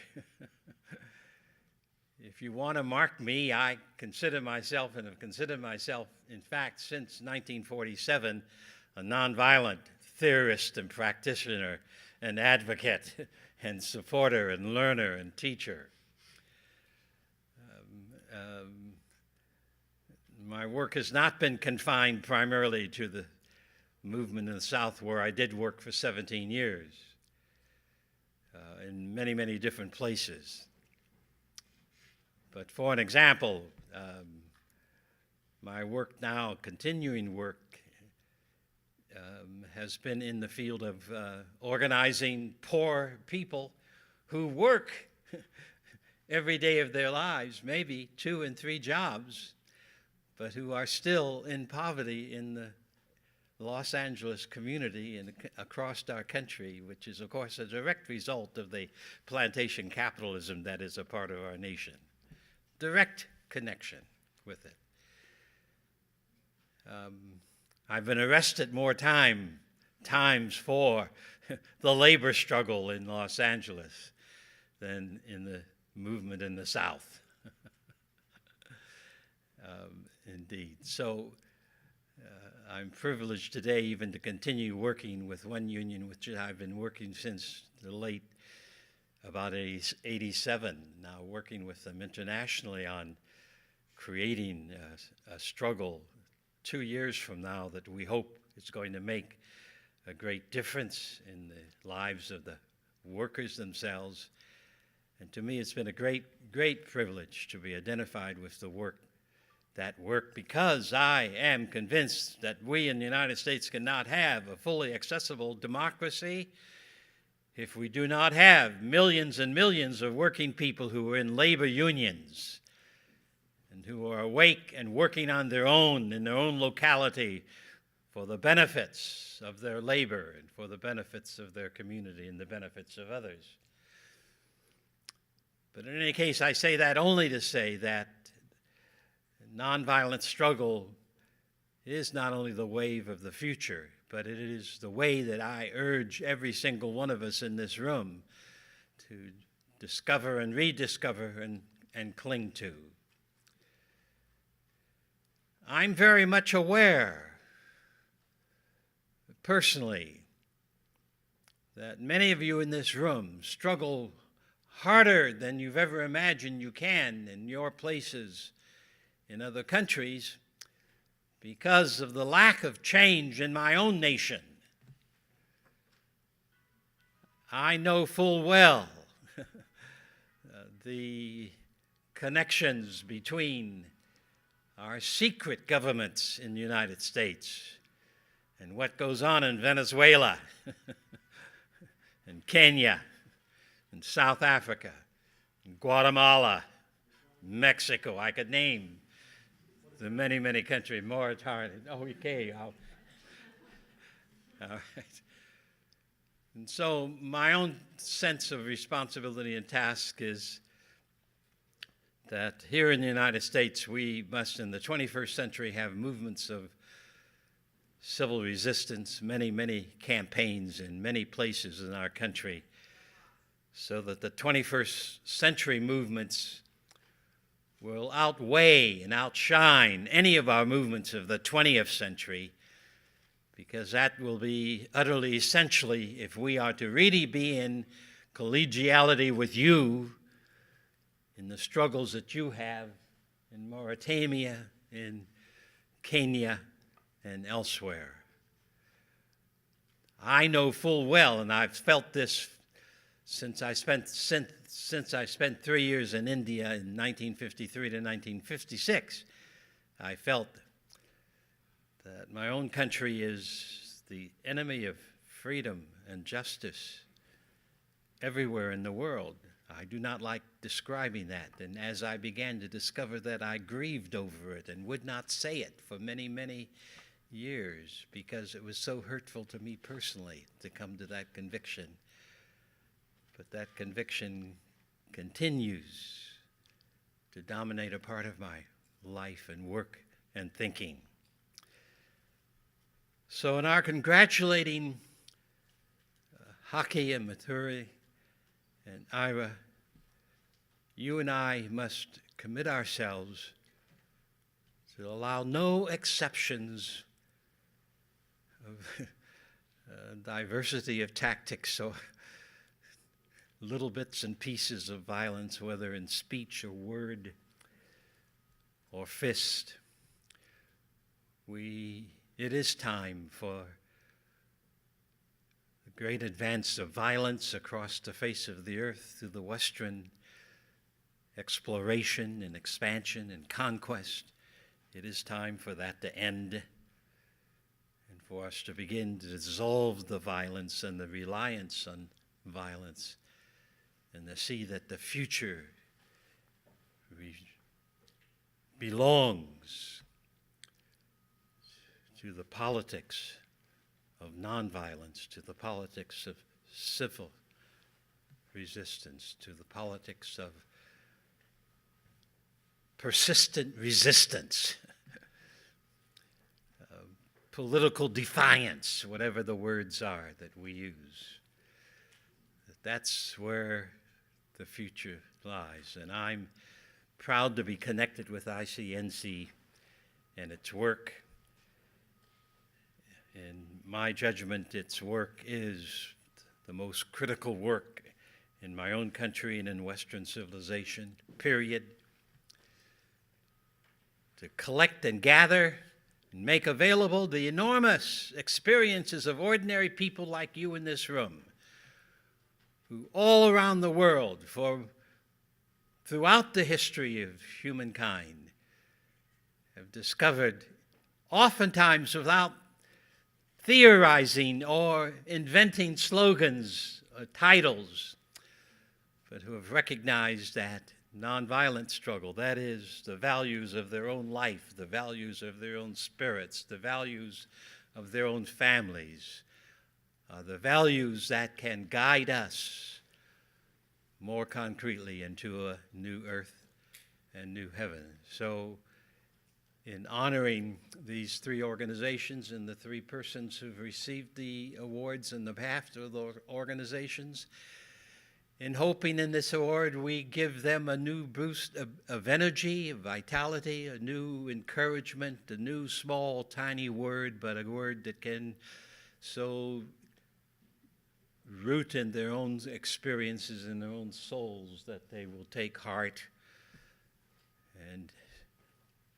H: If you want to mark me, I consider myself, and have considered myself, in fact, since 1947, a nonviolent theorist and practitioner and advocate and supporter and learner and teacher. My work has not been confined primarily to the movement in the South where I did work for 17 years in many, many different places. But for an example, my work now, continuing work, has been in the field of organizing poor people who work every day of their lives, maybe 2 and 3 jobs, but who are still in poverty in the Los Angeles community and across our country, which is, of course, a direct result of the plantation capitalism that is a part of our nation. Direct connection with it. I've been arrested more times for the labor struggle in Los Angeles than in the movement in the South. Indeed. So I'm privileged today even to continue working with one union, which I've been working since the late, about 87, now working with them internationally on creating a struggle 2 years from now that we hope is going to make a great difference in the lives of the workers themselves. And to me, it's been a great privilege to be identified with that work, because I am convinced that we in the United States cannot have a fully accessible democracy if we do not have millions and millions of working people who are in labor unions and who are awake and working on their own, in their own locality, for the benefits of their labor and for the benefits of their community and the benefits of others. But in any case, I say that only to say that nonviolent struggle is not only the wave of the future, but it is the way that I urge every single one of us in this room to discover and rediscover and cling to. I'm very much aware, personally, that many of you in this room struggle harder than you've ever imagined you can in your places in other countries because of the lack of change in my own nation. I know full well the connections between our secret governments in the United States and what goes on in Venezuela and Kenya and South Africa and Guatemala, Mexico. I could name the many, many countries, Mauritania. Oh, okay. All right. And so my own sense of responsibility and task is that here in the United States, we must, in the 21st century, have movements of civil resistance, many, many campaigns in many places in our country, so that the 21st century movements will outweigh and outshine any of our movements of the 20th century, because that will be utterly essentially, if we are to really be in collegiality with you in the struggles that you have in Mauritania, in Kenya, and elsewhere. I know full well, and I've felt this since I spent 3 years in India in 1953 to 1956, I felt that my own country is the enemy of freedom and justice everywhere in the world. I do not like describing that, and as I began to discover that, I grieved over it and would not say it for many, many years because it was so hurtful to me personally to come to that conviction. But that conviction continues to dominate a part of my life and work and thinking. So in our congratulating Haki and Mathuri and Ira, you and I must commit ourselves to allow no exceptions of diversity of tactics or little bits and pieces of violence, whether in speech or word or fist. It is time for great advance of violence across the face of the earth through the Western exploration and expansion and conquest. It is time for that to end and for us to begin to dissolve the violence and the reliance on violence and to see that the future belongs to the politics of nonviolence, to the politics of civil resistance, to the politics of persistent resistance, political defiance, whatever the words are that we use. That's where the future lies. And I'm proud to be connected with ICNC and its work. In my judgment, its work is the most critical work in my own country and in Western civilization, period. To collect and gather and make available the enormous experiences of ordinary people like you in this room, who all around the world, throughout the history of humankind, have discovered, oftentimes without theorizing or inventing slogans or titles, but who have recognized that nonviolent struggle, that is, the values of their own life, the values of their own spirits, the values of their own families, the values that can guide us more concretely into a new earth and new heaven. So, in honoring these three organizations and the three persons who've received the awards on behalf of those organizations, in hoping in this award we give them a new boost of energy, of vitality, a new encouragement, a new small, tiny word, but a word that can so root in their own experiences, in their own souls, that they will take heart and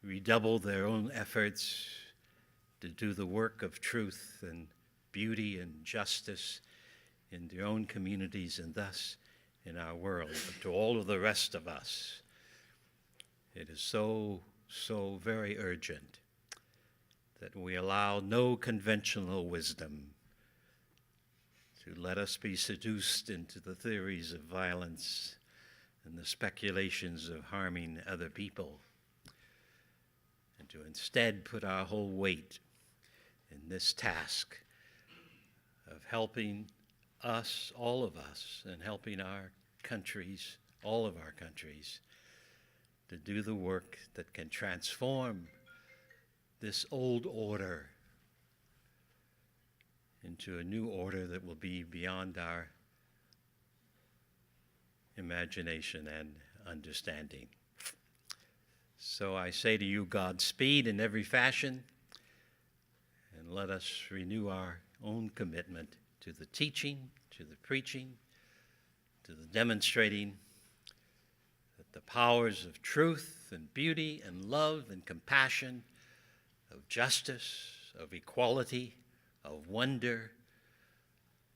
H: redouble their own efforts to do the work of truth and beauty and justice in their own communities and thus in our world. But to all of the rest of us, it is so very urgent that we allow no conventional wisdom to let us be seduced into the theories of violence and the speculations of harming other people, and to instead put our whole weight in this task of helping us, all of us, and helping our countries, all of our countries, to do the work that can transform this old order into a new order that will be beyond our imagination and understanding. So I say to you, Godspeed in every fashion, and let us renew our own commitment to the teaching, to the preaching, to the demonstrating that the powers of truth and beauty and love and compassion, of justice, of equality, of wonder,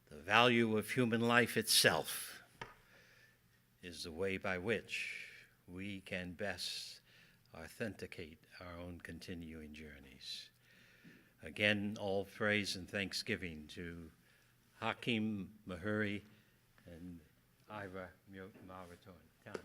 H: the value of human life itself, is the way by which we can best authenticate our own continuing journeys. Again, all praise and thanksgiving to Hakim Mahuri and Ira Maratoni.